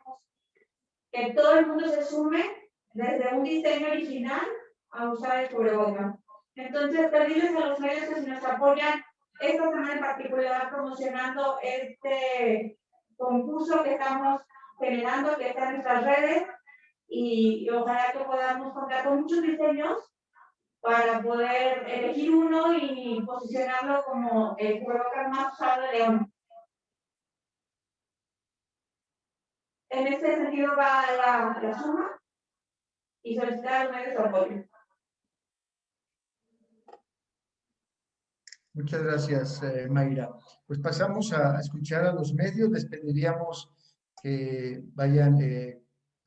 que todo el mundo se sume desde un diseño original a usar el cubrebocas. Entonces, pedirles a los medios que si nos apoyan esta semana en particular promocionando este concurso que estamos generando, que está en nuestras redes, y ojalá que podamos contar con muchos diseños para poder elegir uno y posicionarlo como el cubrebocas más usado de León. En este sentido va la suma y solicitar a los medios de apoyo. Muchas gracias, Mayra. Pues pasamos a escuchar a los medios. Les pediríamos que vayan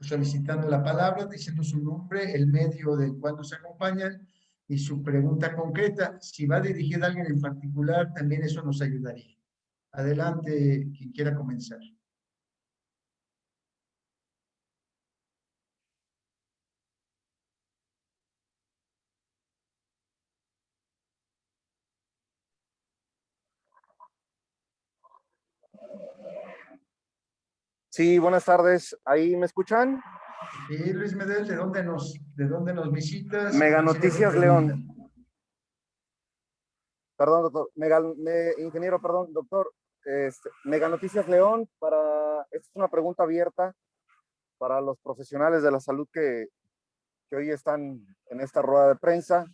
solicitando la palabra, diciendo su nombre, el medio del cual nos acompañan y su pregunta concreta. Si va dirigida a alguien en particular, también eso nos ayudaría. Adelante, quien quiera comenzar. Sí, buenas tardes. ¿Ahí me escuchan? Sí, Luis Medel, ¿de dónde nos visitas? Mega Noticias León. Perdón, doctor. Ingeniero, perdón, doctor. Mega Noticias León, esta es una pregunta abierta para los profesionales de la salud que hoy están en esta rueda de prensa.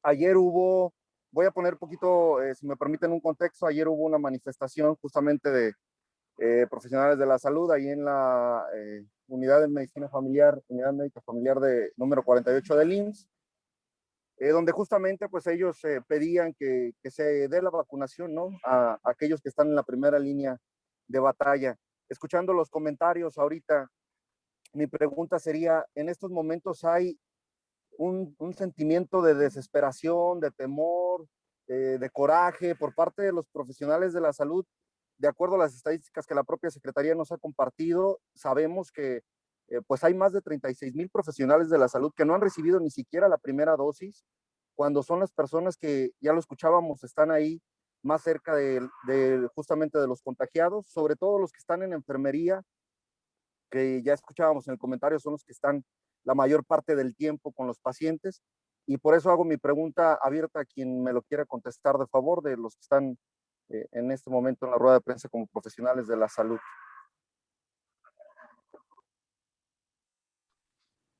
Ayer voy a poner un poquito, si me permiten un contexto, ayer hubo una manifestación justamente de profesionales de la salud ahí en la unidad de medicina familiar, unidad médica familiar de número 48 del IMSS, donde justamente pues ellos pedían que se dé la vacunación, ¿no? A aquellos que están en la primera línea de batalla. Escuchando los comentarios ahorita, mi pregunta sería, en estos momentos hay un sentimiento de desesperación, de temor, de coraje por parte de los profesionales de la salud. De acuerdo a las estadísticas que la propia Secretaría nos ha compartido, sabemos que pues hay más de 36,000 profesionales de la salud que no han recibido ni siquiera la primera dosis, cuando son las personas que, ya lo escuchábamos, están ahí más cerca justamente de los contagiados, sobre todo los que están en enfermería, que ya escuchábamos en el comentario, son los que están la mayor parte del tiempo con los pacientes. Y por eso hago mi pregunta abierta a quien me lo quiera contestar, de favor, de los que están en este momento en la rueda de prensa como profesionales de la salud.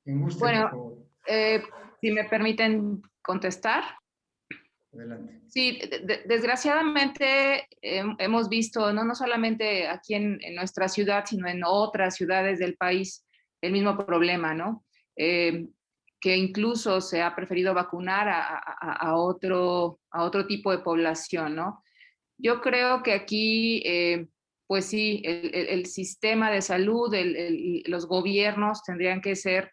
Bueno, si me permiten contestar. Adelante. Sí, desgraciadamente hemos visto, no solamente aquí en nuestra ciudad, sino en otras ciudades del país, el mismo problema, ¿no? Que incluso se ha preferido vacunar a otro tipo de población, ¿no? Yo creo que aquí, pues sí, el sistema de salud, los gobiernos tendrían que ser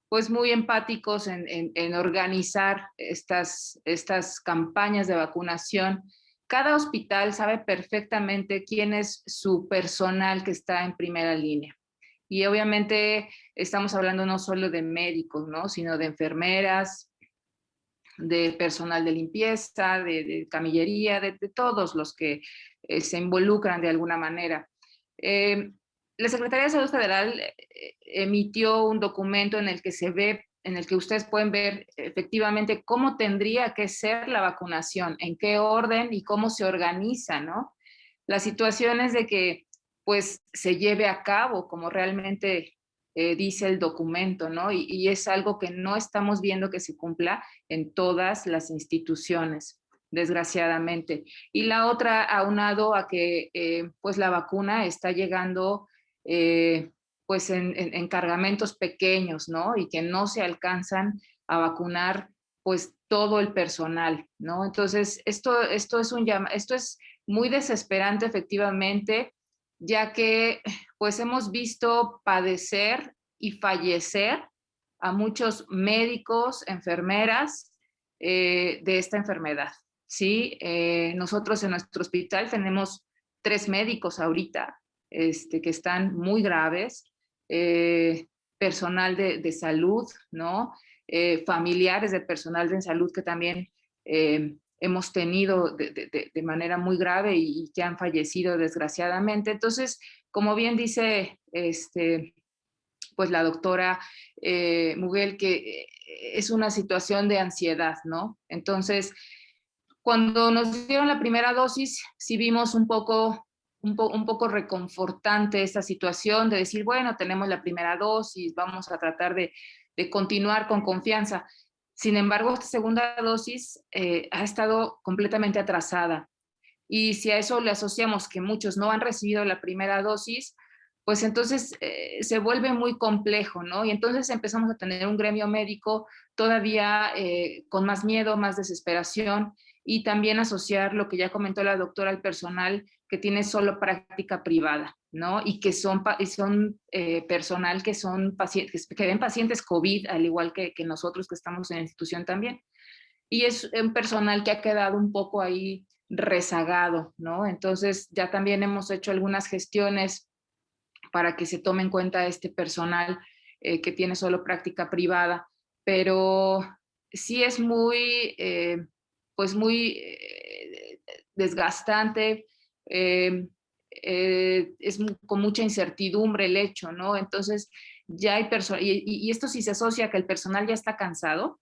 pues muy empáticos en organizar estas campañas de vacunación. Cada hospital sabe perfectamente quién es su personal que está en primera línea. Y obviamente estamos hablando no solo de médicos, ¿no? Sino de enfermeras, de personal de limpieza, de camillería, de todos los que se involucran de alguna manera. La Secretaría de Salud Federal emitió un documento en el que se ve, en el que ustedes pueden ver efectivamente cómo tendría que ser la vacunación, en qué orden y cómo se organiza, ¿no? La situación es de que pues se lleve a cabo como realmente dice el documento, ¿no? Y es algo que no estamos viendo que se cumpla en todas las instituciones, desgraciadamente. Y la otra, aunado a que pues la vacuna está llegando pues en cargamentos pequeños, ¿no? Y que no se alcanzan a vacunar pues todo el personal, ¿no? Entonces, esto es muy desesperante efectivamente, ya que pues hemos visto padecer y fallecer a muchos médicos, enfermeras de esta enfermedad, ¿sí? Nosotros en nuestro hospital tenemos 3 médicos ahorita que están muy graves, personal de salud, ¿no? Familiares de personal de salud que también hemos tenido de manera muy grave y que han fallecido desgraciadamente. Entonces, como bien dice pues la doctora Muguel, que es una situación de ansiedad, ¿no? Entonces, cuando nos dieron la primera dosis, sí vimos un poco reconfortante esta situación de decir, bueno, tenemos la primera dosis, vamos a tratar de continuar con confianza. Sin embargo, esta segunda dosis ha estado completamente atrasada. Y si a eso le asociamos que muchos no han recibido la primera dosis, pues entonces se vuelve muy complejo, ¿no? Y entonces empezamos a tener un gremio médico todavía con más miedo, más desesperación, y también asociar lo que ya comentó la doctora al personal que tiene solo práctica privada, ¿no? Y que son personal que son pacientes, que ven pacientes COVID, al igual que nosotros que estamos en la institución también. Y es un personal que ha quedado un poco ahí rezagado, ¿no? Entonces ya también hemos hecho algunas gestiones para que se tome en cuenta este personal que tiene solo práctica privada, pero sí es muy, pues muy desgastante, es con mucha incertidumbre el hecho, ¿no? Entonces ya hay personas, y esto sí se asocia a que el personal ya está cansado,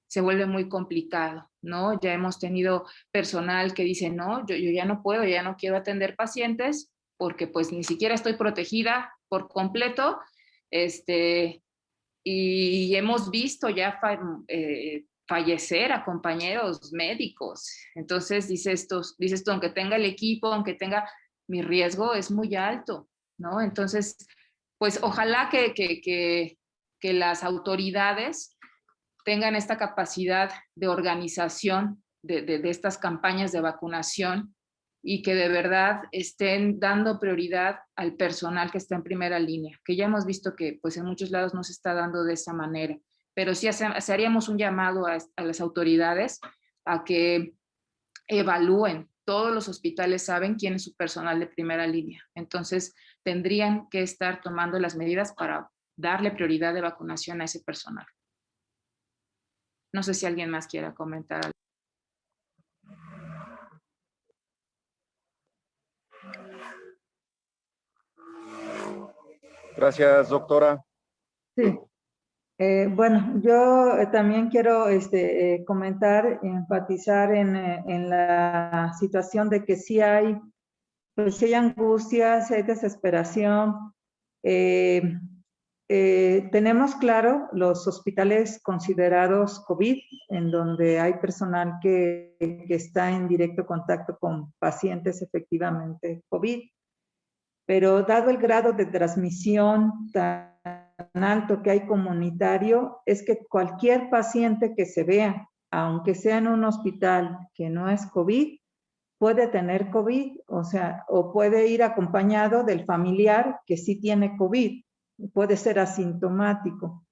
se vuelve muy complicado, ¿no? Ya hemos tenido personal que dice, no, yo ya no puedo, ya no quiero atender pacientes porque pues ni siquiera estoy protegida por completo, y hemos visto ya fallecer a compañeros médicos. Entonces dices tú, aunque tenga el equipo, aunque tenga, mi riesgo es muy alto, ¿no? Entonces, pues ojalá que las autoridades tengan esta capacidad de organización de estas campañas de vacunación y que de verdad estén dando prioridad al personal que está en primera línea, que ya hemos visto que pues en muchos lados no se está dando de esa manera, pero sí haríamos un llamado a las autoridades a que evalúen. Todos los hospitales saben quién es su personal de primera línea, entonces tendrían que estar tomando las medidas para darle prioridad de vacunación a ese personal. No sé si alguien más quiera comentar algo. Gracias, doctora. Sí. Bueno, yo también quiero comentar, enfatizar en la situación de que sí hay, pues sí hay angustia, sí hay desesperación. Tenemos claro los hospitales considerados COVID, en donde hay personal que está en directo contacto con pacientes efectivamente COVID, pero dado el grado de transmisión tan alto que hay comunitario, es que cualquier paciente que se vea, aunque sea en un hospital que no es COVID, puede tener COVID, o sea, o puede ir acompañado del familiar que sí tiene COVID, puede ser asintomático.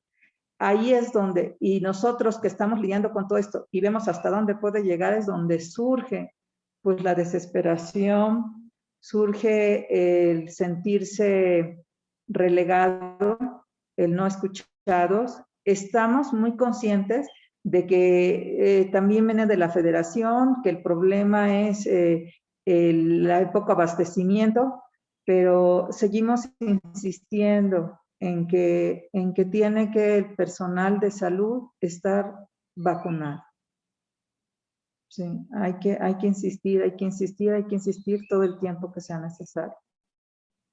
Ahí es donde, y nosotros que estamos lidiando con todo esto y vemos hasta dónde puede llegar, es donde surge pues la desesperación, surge el sentirse relegado, el no escuchados. Estamos muy conscientes de que también viene de la federación, que el problema es el poco abastecimiento, pero seguimos insistiendo en que tiene que el personal de salud estar vacunado. Sí, hay que insistir, hay que insistir, hay que insistir todo el tiempo que sea necesario.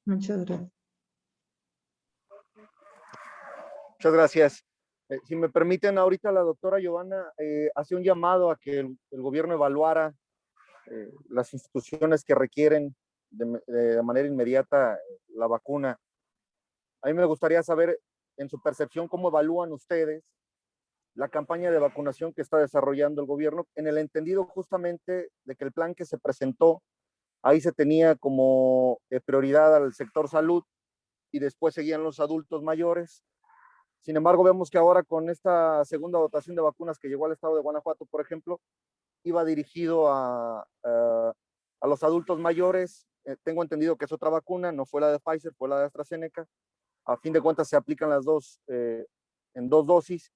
Muchas gracias. Muchas gracias. Si me permiten, ahorita la doctora Giovanna hace un llamado a que el gobierno evaluara las instituciones que requieren de manera inmediata la vacuna. A mí me gustaría saber, en su percepción, cómo evalúan ustedes la campaña de vacunación que está desarrollando el gobierno, en el entendido justamente de que el plan que se presentó, ahí se tenía como prioridad al sector salud y después seguían los adultos mayores. Sin embargo, vemos que ahora con esta segunda dotación de vacunas que llegó al estado de Guanajuato, por ejemplo, iba dirigido a los adultos mayores. Tengo entendido que es otra vacuna, no fue la de Pfizer, fue la de AstraZeneca. A fin de cuentas se aplican las dos en 2 dosis.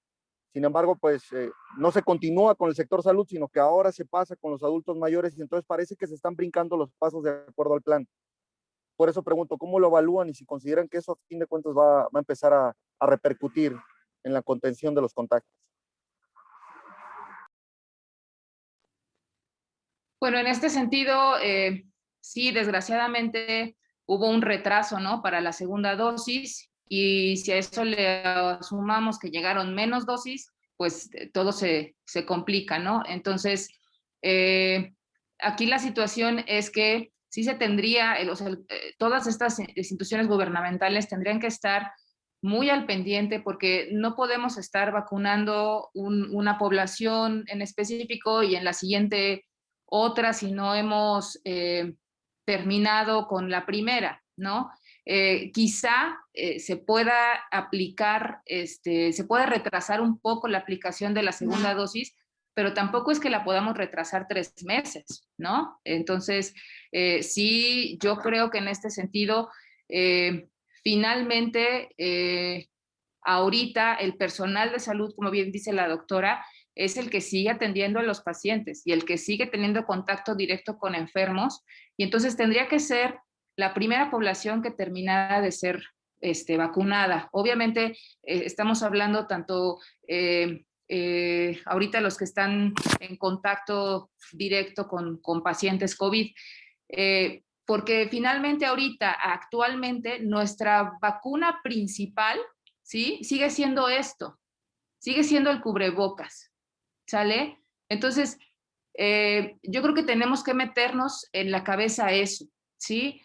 Sin embargo, pues no se continúa con el sector salud, sino que ahora se pasa con los adultos mayores y entonces parece que se están brincando los pasos de acuerdo al plan. Por eso pregunto, ¿cómo lo evalúan y si consideran que eso a fin de cuentas va a empezar a repercutir en la contención de los contagios? Bueno, en este sentido, sí, desgraciadamente hubo un retraso, ¿no?, para la segunda dosis, y si a eso le sumamos que llegaron menos dosis, pues todo se complica, ¿no? Entonces, aquí la situación es que sí se tendría, todas estas instituciones gubernamentales tendrían que estar muy al pendiente, porque no podemos estar vacunando una población en específico y en la siguiente otra si no hemos terminado con la primera, ¿no? Quizá se pueda aplicar, se puede retrasar un poco la aplicación de la segunda dosis, pero tampoco es que la podamos retrasar 3 meses, ¿no? Entonces, sí, yo creo que en este sentido, finalmente, ahorita el personal de salud, como bien dice la doctora, es el que sigue atendiendo a los pacientes y el que sigue teniendo contacto directo con enfermos, y entonces tendría que ser la primera población que terminara de ser vacunada. Obviamente estamos hablando tanto ahorita los que están en contacto directo con pacientes COVID, porque finalmente ahorita, actualmente, nuestra vacuna principal, ¿sí?, sigue siendo esto, sigue siendo el cubrebocas, ¿sale? Entonces, yo creo que tenemos que meternos en la cabeza eso, ¿sí?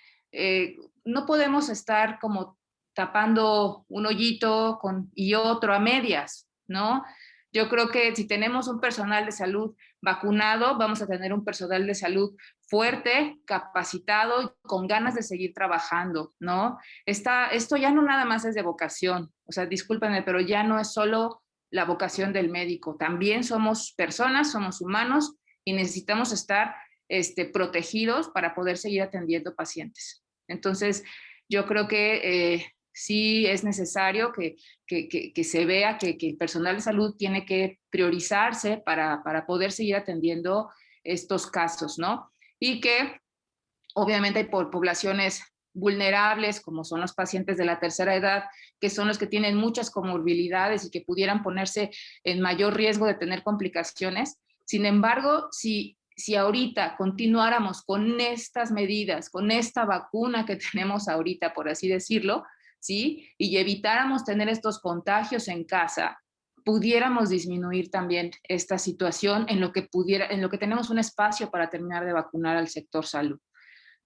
No podemos estar como tapando un hoyito y otro a medias, ¿no? Yo creo que si tenemos un personal de salud vacunado, vamos a tener un personal de salud fuerte, capacitado y con ganas de seguir trabajando, ¿no? Esto ya no nada más es de vocación, o sea, discúlpenme, pero ya no es solo la vocación del médico. También somos personas, somos humanos y necesitamos estar protegidos para poder seguir atendiendo pacientes. Entonces, yo creo que sí es necesario que se vea que el personal de salud tiene que priorizarse para poder seguir atendiendo estos casos, ¿no? Y que obviamente hay poblaciones vulnerables, como son los pacientes de la tercera edad, que son los que tienen muchas comorbilidades y que pudieran ponerse en mayor riesgo de tener complicaciones. Sin embargo, si ahorita continuáramos con estas medidas, con esta vacuna que tenemos ahorita, por así decirlo, ¿sí? Y evitáramos tener estos contagios en casa, pudiéramos disminuir también esta situación en lo que tenemos un espacio para terminar de vacunar al sector salud,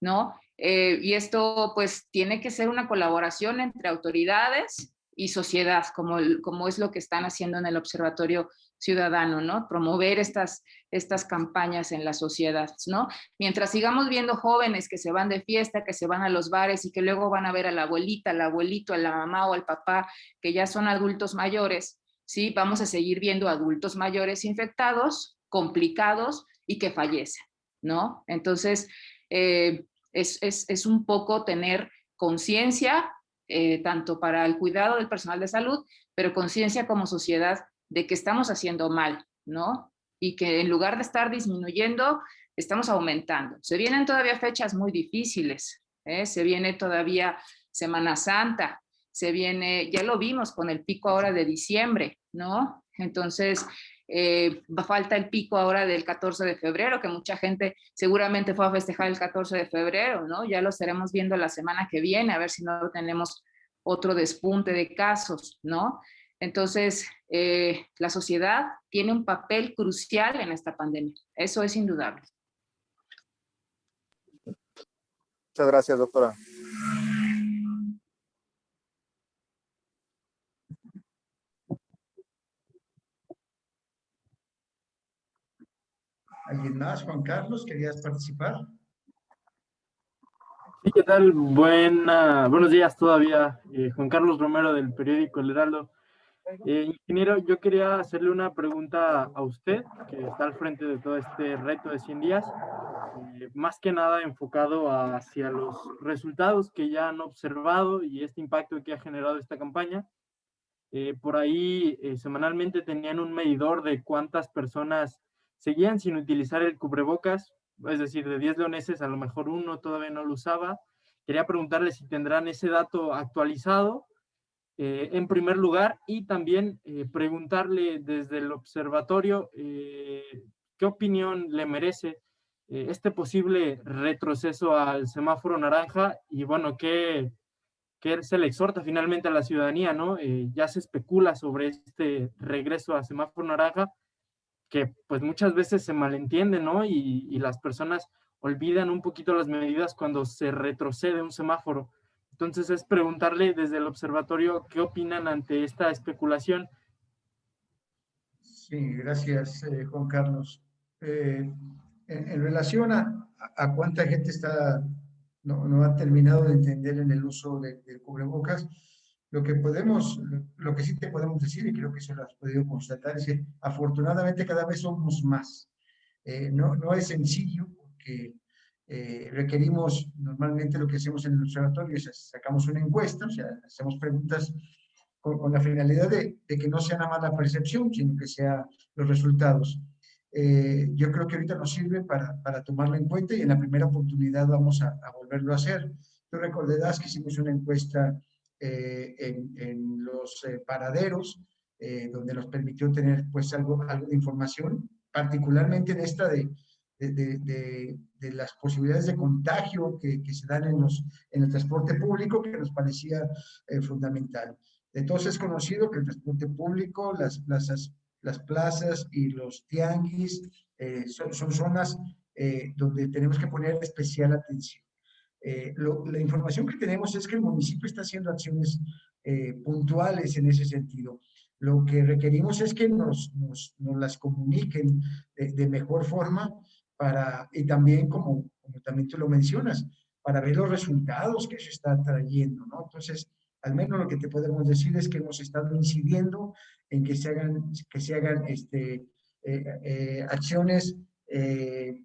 ¿no? Y esto pues tiene que ser una colaboración entre autoridades y sociedad, como es lo que están haciendo en el Observatorio Ciudadano, ¿no? Promover estas campañas en la sociedad, ¿no? Mientras sigamos viendo jóvenes que se van de fiesta, que se van a los bares y que luego van a ver a la abuelita, al abuelito, a la mamá o al papá, que ya son adultos mayores, ¿sí? Vamos a seguir viendo adultos mayores infectados, complicados y que fallecen, ¿no? Entonces, es un poco tener conciencia, tanto para el cuidado del personal de salud, pero conciencia como sociedad de que estamos haciendo mal, ¿no? Y que en lugar de estar disminuyendo, estamos aumentando. Se vienen todavía fechas muy difíciles, se viene todavía Semana Santa, se viene, ya lo vimos con el pico ahora de diciembre, ¿no? Entonces, falta el pico ahora del 14 de febrero, que mucha gente seguramente fue a festejar el 14 de febrero, ¿no? Ya lo estaremos viendo la semana que viene, a ver si no tenemos otro despunte de casos, ¿no? Entonces, la sociedad tiene un papel crucial en esta pandemia. Eso es indudable. Muchas gracias, doctora. ¿Alguien más? Juan Carlos, ¿querías participar? Sí, ¿qué tal? Buenos días todavía. Juan Carlos Romero del periódico El Heraldo. Ingeniero, yo quería hacerle una pregunta a usted, que está al frente de todo este reto de 100 días, más que nada enfocado hacia los resultados que ya han observado y este impacto que ha generado esta campaña. Por ahí, semanalmente tenían un medidor de cuántas personas seguían sin utilizar el cubrebocas, es decir, de 10 leoneses, a lo mejor uno todavía no lo usaba. Quería preguntarle si tendrán ese dato actualizado, en primer lugar, y también preguntarle desde el observatorio qué opinión le merece este posible retroceso al semáforo naranja y, bueno, qué se le exhorta finalmente a la ciudadanía, ¿no? Ya se especula sobre este regreso a semáforo naranja, que pues muchas veces se malentiende, ¿no? Y las personas olvidan un poquito las medidas cuando se retrocede un semáforo. Entonces es preguntarle desde el observatorio qué opinan ante esta especulación. Sí, gracias, Juan Carlos. En relación a cuánta gente no ha terminado de entender en el uso del cubrebocas, lo que sí te podemos decir, y creo que se lo has podido constatar, es que afortunadamente cada vez somos más. No es sencillo porque requerimos, normalmente lo que hacemos en el observatorio es sacamos una encuesta, o sea, hacemos preguntas con la finalidad de que no sea una mala percepción, sino que sean los resultados. Yo creo que ahorita nos sirve para tomarlo en cuenta y en la primera oportunidad vamos a volverlo a hacer. Tú recordarás que hicimos una encuesta en los paraderos, donde nos permitió tener pues algo de información, particularmente en esta de las posibilidades de contagio que se dan en el transporte público, que nos parecía fundamental. Entonces es conocido que el transporte público, las plazas y los tianguis son zonas donde tenemos que poner especial atención. La información que tenemos es que el municipio está haciendo acciones puntuales en ese sentido. Lo que requerimos es que nos las comuniquen de mejor forma y también, como también tú lo mencionas, para ver los resultados que se está trayendo, ¿no? Entonces, Al menos lo que te podemos decir es que hemos estado incidiendo en que se hagan acciones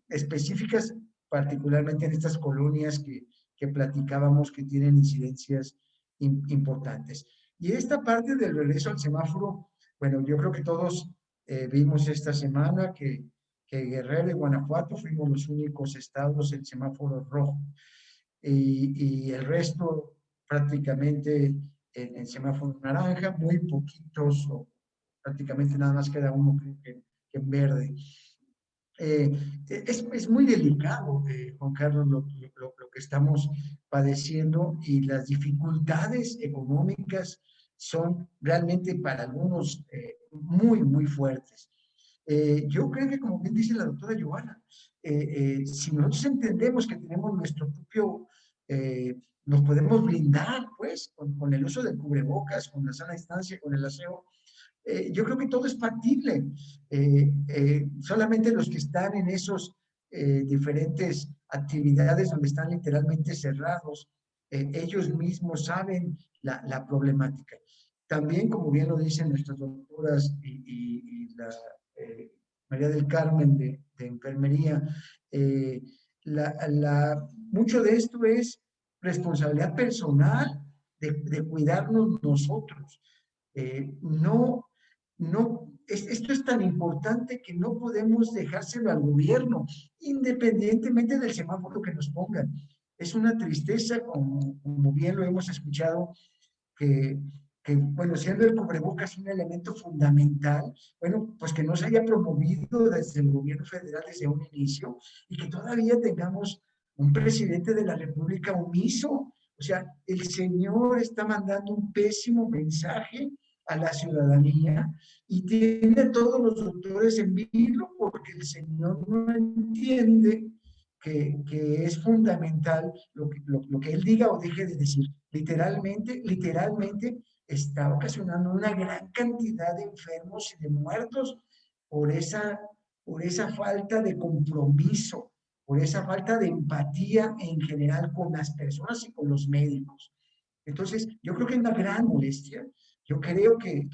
específicas, particularmente en estas colonias que platicábamos que tienen incidencias importantes. Y esta parte del regreso al semáforo, bueno, yo creo que todos vimos esta semana que Guerrero y Guanajuato fuimos los únicos estados en semáforo rojo y el resto prácticamente en semáforo naranja, muy poquitos o prácticamente nada más queda uno creo que en verde. Es muy delicado, Juan Carlos, lo que estamos padeciendo y las dificultades económicas son realmente para algunos muy fuertes. Yo creo que, como bien dice la doctora Giovanna, si nosotros entendemos que tenemos nuestro propio, nos podemos blindar, pues, con el uso del cubrebocas, con la sana distancia, con el aseo, yo creo que todo es factible. Solamente los que están en esos diferentes actividades donde están literalmente cerrados, ellos mismos saben la problemática. También, como bien lo dicen nuestras doctoras y la María del Carmen de enfermería, mucho de esto es responsabilidad personal de cuidarnos nosotros. Esto es tan importante que no podemos dejárselo al gobierno, independientemente del semáforo que nos pongan. Es una tristeza, como bien lo hemos escuchado, que bueno, siendo el cubrebocas un elemento fundamental, bueno, pues que no se haya promovido desde el gobierno federal desde un inicio y que todavía tengamos un presidente de la República omiso. O sea, el señor está mandando un pésimo mensaje a la ciudadanía y tiene a todos los doctores en vilo porque el señor no entiende que es fundamental lo que él diga o deje de decir. Literalmente está ocasionando una gran cantidad de enfermos y de muertos por esa falta de compromiso, por esa falta de empatía en general con las personas y con los médicos. Entonces, yo creo que hay una gran molestia. Yo creo que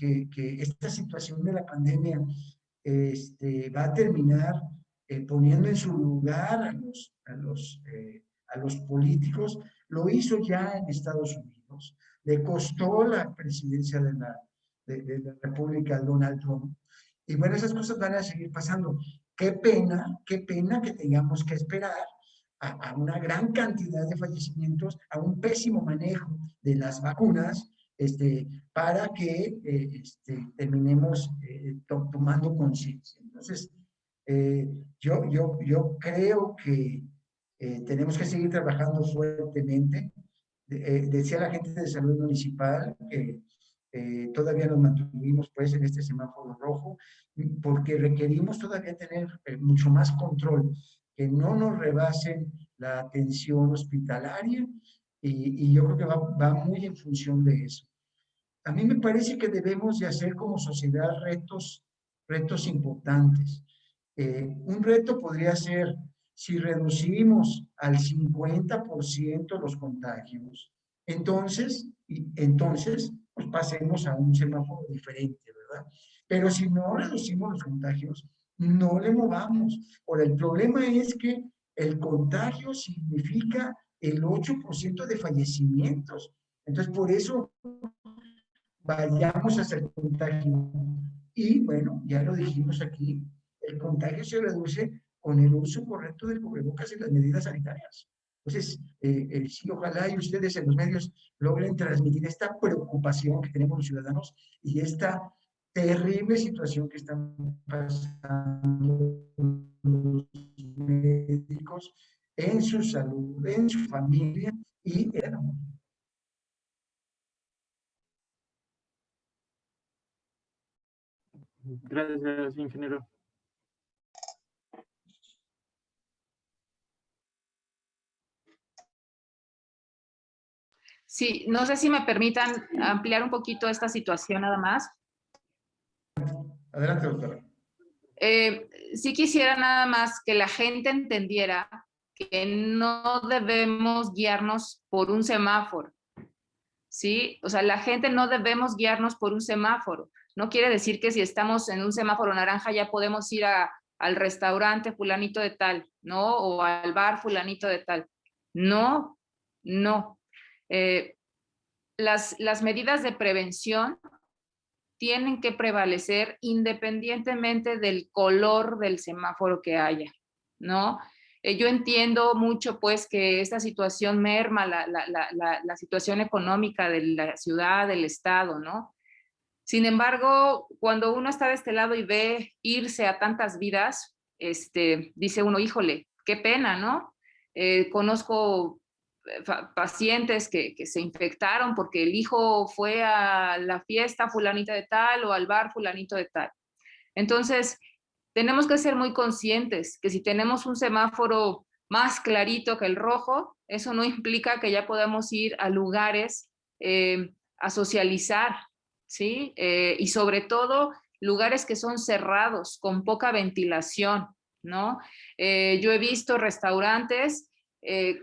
esta situación de la pandemia va a terminar poniendo en su lugar a los políticos. Lo hizo ya en Estados Unidos. Le costó la presidencia de la República a Donald Trump. Y bueno, esas cosas van a seguir pasando. Qué pena que tengamos que esperar a una gran cantidad de fallecimientos, a un pésimo manejo de las vacunas, para que terminemos tomando conciencia. Entonces, yo creo que tenemos que seguir trabajando fuertemente. Decía la gente de salud municipal que todavía nos mantuvimos pues en este semáforo rojo porque requerimos todavía tener mucho más control, que no nos rebasen la atención hospitalaria y yo creo que va muy en función de eso. A mí me parece que debemos de hacer como sociedad retos importantes. Un reto podría ser, si reducimos al 50% los contagios, entonces pues pasemos a un semáforo diferente, ¿verdad? Pero si no reducimos los contagios, no le movamos. Ahora, el problema es que el contagio significa el 8% de fallecimientos. Entonces, por eso vayamos hacia el contagio. Y bueno, ya lo dijimos aquí, el contagio se reduce con el uso correcto del cubrebocas y las medidas sanitarias. Entonces, sí, ojalá y ustedes en los medios logren transmitir esta preocupación que tenemos los ciudadanos y esta terrible situación que están pasando los médicos en su salud, en su familia y en el amor. Gracias, ingeniero. Sí, no sé si me permitan ampliar un poquito esta situación nada más. Adelante, doctora. Sí quisiera nada más que la gente entendiera que no debemos guiarnos por un semáforo. ¿sí? O sea, la gente no debemos guiarnos por un semáforo. No quiere decir que si estamos en un semáforo naranja ya podemos ir al restaurante fulanito de tal, ¿no? O al bar fulanito de tal. No, no. Las medidas de prevención tienen que prevalecer independientemente del color del semáforo que haya, ¿no? Yo entiendo mucho, pues, que esta situación merma la situación económica de la ciudad, del estado, ¿no? Sin embargo, cuando uno está de este lado y ve irse a tantas vidas, dice uno, híjole, qué pena, ¿no? Conozco pacientes que se infectaron porque el hijo fue a la fiesta fulanita de tal o al bar fulanito de tal. Entonces, tenemos que ser muy conscientes que si tenemos un semáforo más clarito que el rojo, eso no implica que ya podamos ir a lugares a socializar, ¿sí? Y sobre todo, lugares que son cerrados, con poca ventilación, ¿no? Yo he visto restaurantes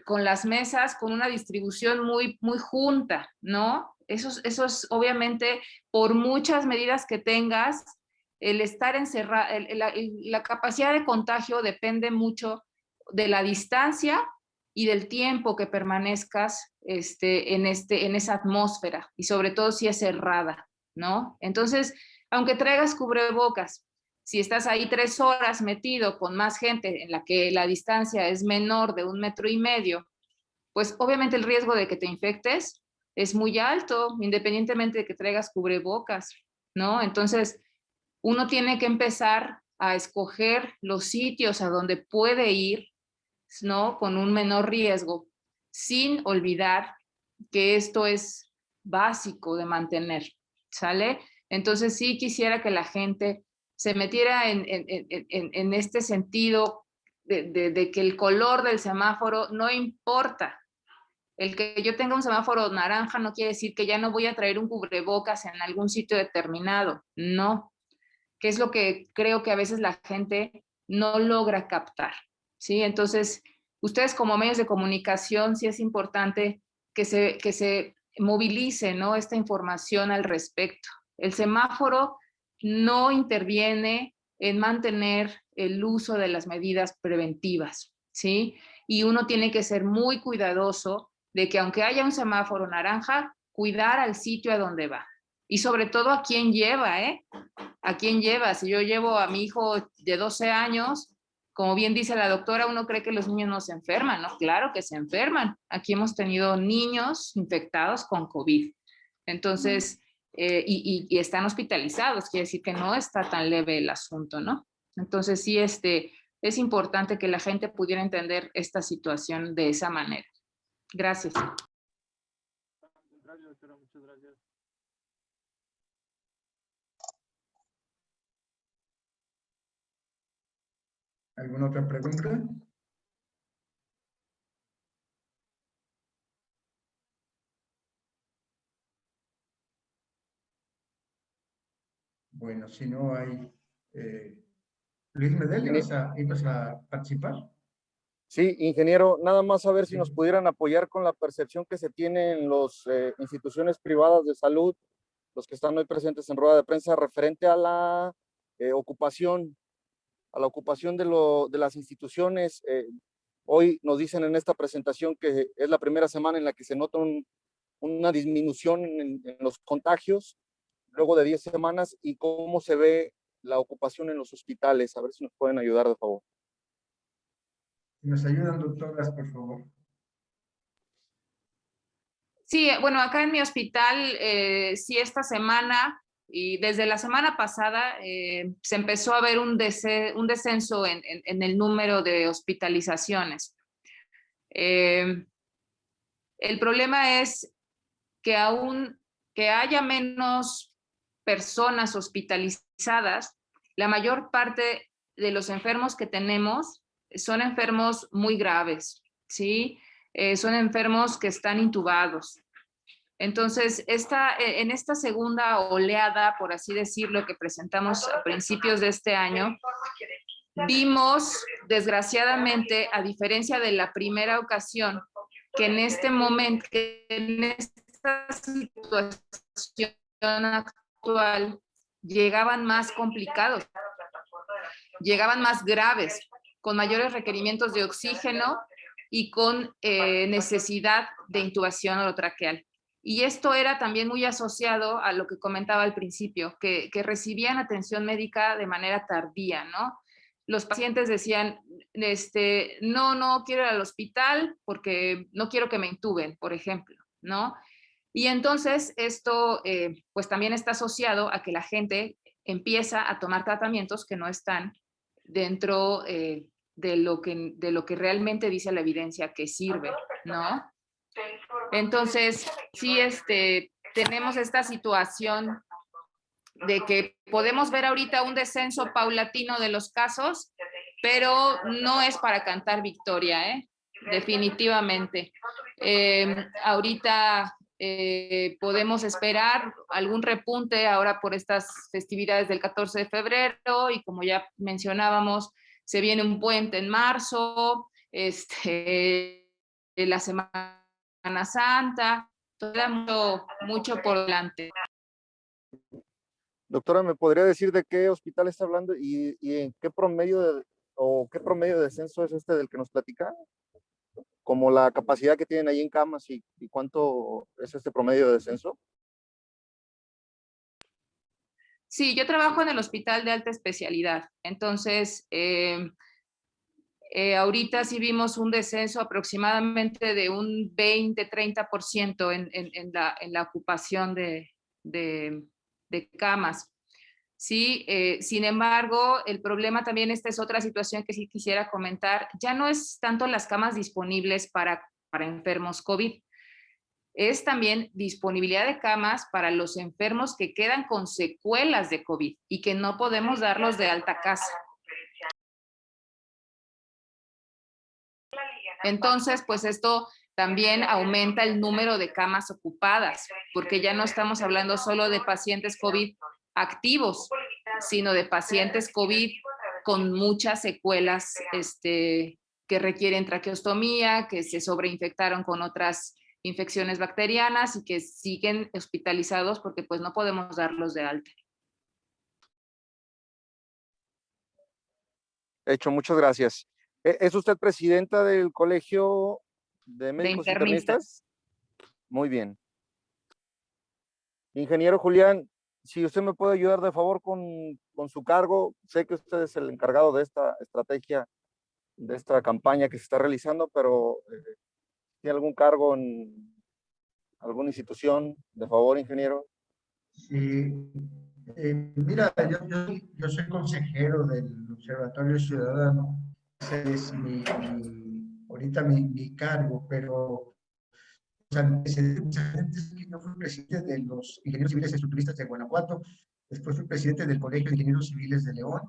con las mesas, con una distribución muy, muy junta, ¿no? Eso es obviamente, por muchas medidas que tengas, el estar encerrado, la capacidad de contagio depende mucho de la distancia y del tiempo que permanezcas en esa atmósfera, y sobre todo si es cerrada, ¿no? Entonces, aunque traigas cubrebocas, si estás ahí 3 horas metido con más gente en la que la distancia es menor de 1,5 metros, pues obviamente el riesgo de que te infectes es muy alto, independientemente de que traigas cubrebocas, ¿no? Entonces, uno tiene que empezar a escoger los sitios a donde puede ir, ¿no? Con un menor riesgo, sin olvidar que esto es básico de mantener, ¿sale? Entonces sí quisiera que la gente se metiera en este sentido de que el color del semáforo no importa. El que yo tenga un semáforo naranja no quiere decir que ya no voy a traer un cubrebocas en algún sitio determinado, no, que es lo que creo que a veces la gente no logra captar, ¿sí? Entonces, ustedes como medios de comunicación sí es importante que se movilice, ¿no?, esta información al respecto. El semáforo no interviene en mantener el uso de las medidas preventivas, ¿sí? Y uno tiene que ser muy cuidadoso de que aunque haya un semáforo naranja, cuidar al sitio a donde va. Y sobre todo a quién lleva, ¿eh? ¿A quién lleva? Si yo llevo a mi hijo de 12 años, como bien dice la doctora, uno cree que los niños no se enferman, ¿no? Claro que se enferman. Aquí hemos tenido niños infectados con COVID. Entonces, y están hospitalizados, quiere decir que no está tan leve el asunto, ¿no? Entonces, sí, es importante que la gente pudiera entender esta situación de esa manera. Gracias. Gracias, doctora, muchas gracias. ¿Alguna otra pregunta? Bueno, si no hay... Luis Medel, ¿ibas a participar? Sí, ingeniero, nada más a ver si nos pudieran apoyar con la percepción que se tiene en las instituciones privadas de salud, los que están hoy presentes en rueda de prensa, referente a la ocupación de las instituciones. Hoy nos dicen en esta presentación que es la primera semana en la que se nota una disminución en los contagios, luego de 10 semanas, y cómo se ve la ocupación en los hospitales. A ver si nos pueden ayudar, de favor. ¿Nos ayudan, doctoras, por favor? Sí, bueno, acá en mi hospital, sí, esta semana y desde la semana pasada se empezó a ver un descenso en el número de hospitalizaciones. El problema es que aún que haya menos personas hospitalizadas, la mayor parte de los enfermos que tenemos son enfermos muy graves, ¿sí? Son enfermos que están intubados. Entonces, en esta segunda oleada, por así decirlo, que presentamos a principios de este año, vimos, desgraciadamente, a diferencia de la primera ocasión, que en esta esta situación actual llegaban más complicados, llegaban más graves, con mayores requerimientos de oxígeno y con necesidad de intubación orotraqueal. Y esto era también muy asociado a lo que comentaba al principio, que recibían atención médica de manera tardía, ¿no? Los pacientes decían, no quiero ir al hospital porque no quiero que me intuben, por ejemplo, ¿no? Y entonces esto pues también está asociado a que la gente empieza a tomar tratamientos que no están dentro de lo que realmente dice la evidencia que sirve, ¿no? Entonces, sí, tenemos esta situación de que podemos ver ahorita un descenso paulatino de los casos, pero no es para cantar victoria, definitivamente. Ahorita podemos esperar algún repunte ahora por estas festividades del 14 de febrero y como ya mencionábamos, se viene un puente en marzo, la Semana Santa, todavía mucho por delante. Doctora, ¿me podría decir de qué hospital está hablando y en qué promedio qué promedio de descenso es este del que nos platica? Como la capacidad que tienen ahí en camas y cuánto es este promedio de descenso. Sí, yo trabajo en el hospital de alta especialidad, entonces ahorita sí vimos un descenso aproximadamente de un 20-30% en la ocupación de camas. Sí, sin embargo, el problema también, esta es otra situación que sí quisiera comentar, ya no es tanto las camas disponibles para enfermos COVID, es también disponibilidad de camas para los enfermos que quedan con secuelas de COVID y que no podemos darlos de alta casa. Entonces, pues esto también aumenta el número de camas ocupadas, porque ya no estamos hablando solo de pacientes COVID activos, sino de pacientes COVID con muchas secuelas que requieren traqueostomía, que se sobreinfectaron con otras infecciones bacterianas y que siguen hospitalizados porque pues no podemos darlos de alta. Hecho, muchas gracias. ¿Es usted presidenta del Colegio de Médicos Internistas? Muy bien. Ingeniero Julián, si usted me puede ayudar de favor con su cargo, sé que usted es el encargado de esta estrategia, de esta campaña que se está realizando, pero ¿tiene algún cargo en alguna institución? De favor, ingeniero. Sí. Mira, yo soy consejero del Observatorio Ciudadano. Ese es ahorita mi cargo, pero los antecedentes que yo fui presidente de los ingenieros civiles estructuristas de Guanajuato, después fui presidente del Colegio de Ingenieros Civiles de León,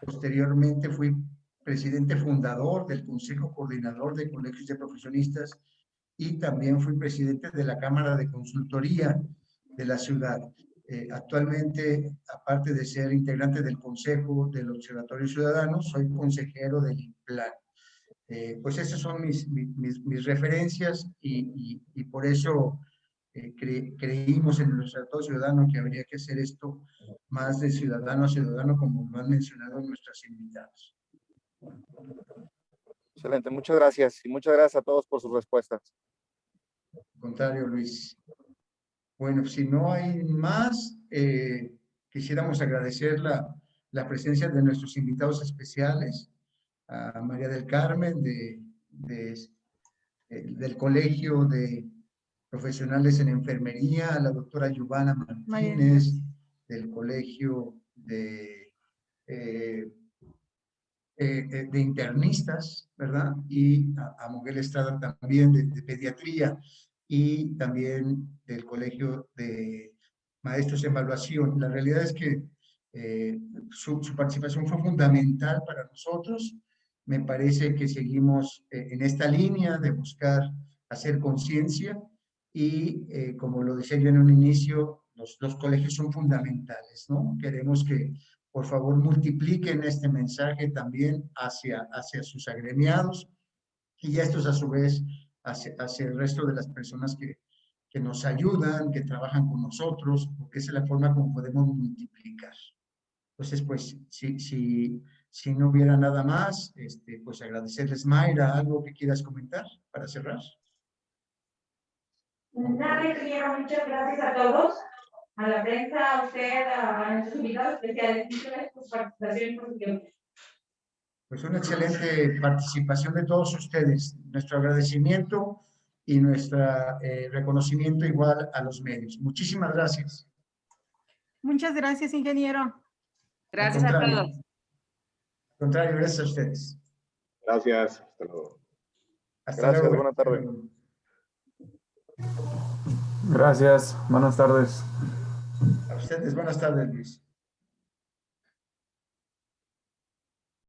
posteriormente fui presidente fundador del Consejo Coordinador de Colegios de Profesionistas y también fui presidente de la Cámara de Consultoría de la ciudad. Actualmente, aparte de ser integrante del Consejo del Observatorio Ciudadano, soy consejero del INPLAN. Pues esas son mis referencias y por eso creímos en el Observatorio Ciudadano que habría que hacer esto más de ciudadano a ciudadano, como lo han mencionado nuestros invitados. Excelente, muchas gracias y muchas gracias a todos por sus respuestas. Al contrario, Luis. Bueno, si no hay más, quisiéramos agradecer la presencia de nuestros invitados especiales, a María del Carmen del Colegio de Profesionales en Enfermería, a la doctora Giovanna Martínez del Colegio de internistas, ¿verdad? Y a Miguel Estrada también de pediatría y también del Colegio de Maestros en Evaluación. La realidad es que su participación fue fundamental para nosotros. Me parece que seguimos en esta línea de buscar hacer conciencia y como lo decía yo en un inicio, los colegios son fundamentales, ¿no? Queremos que por favor multipliquen este mensaje también hacia sus agremiados y estos a su vez hacia el resto de las personas que nos ayudan, que trabajan con nosotros, porque esa es la forma como podemos multiplicar. Entonces, pues, si no hubiera nada más, pues agradecerles. Mayra, ¿algo que quieras comentar para cerrar? Nada, ingeniero, muchas gracias a todos, a la prensa, a usted, a nuestros invitados especiales. Muchas gracias por su participación y por su tiempo. Pues una excelente participación de todos ustedes. Nuestro agradecimiento y nuestro reconocimiento igual a los medios. Muchísimas gracias. Muchas gracias, ingeniero. Gracias a todos. Al contrario, gracias a ustedes. Gracias. Hasta luego. Hasta Gracias, luego. buena tarde. Gracias, buenas tardes. A ustedes, buenas tardes, Luis.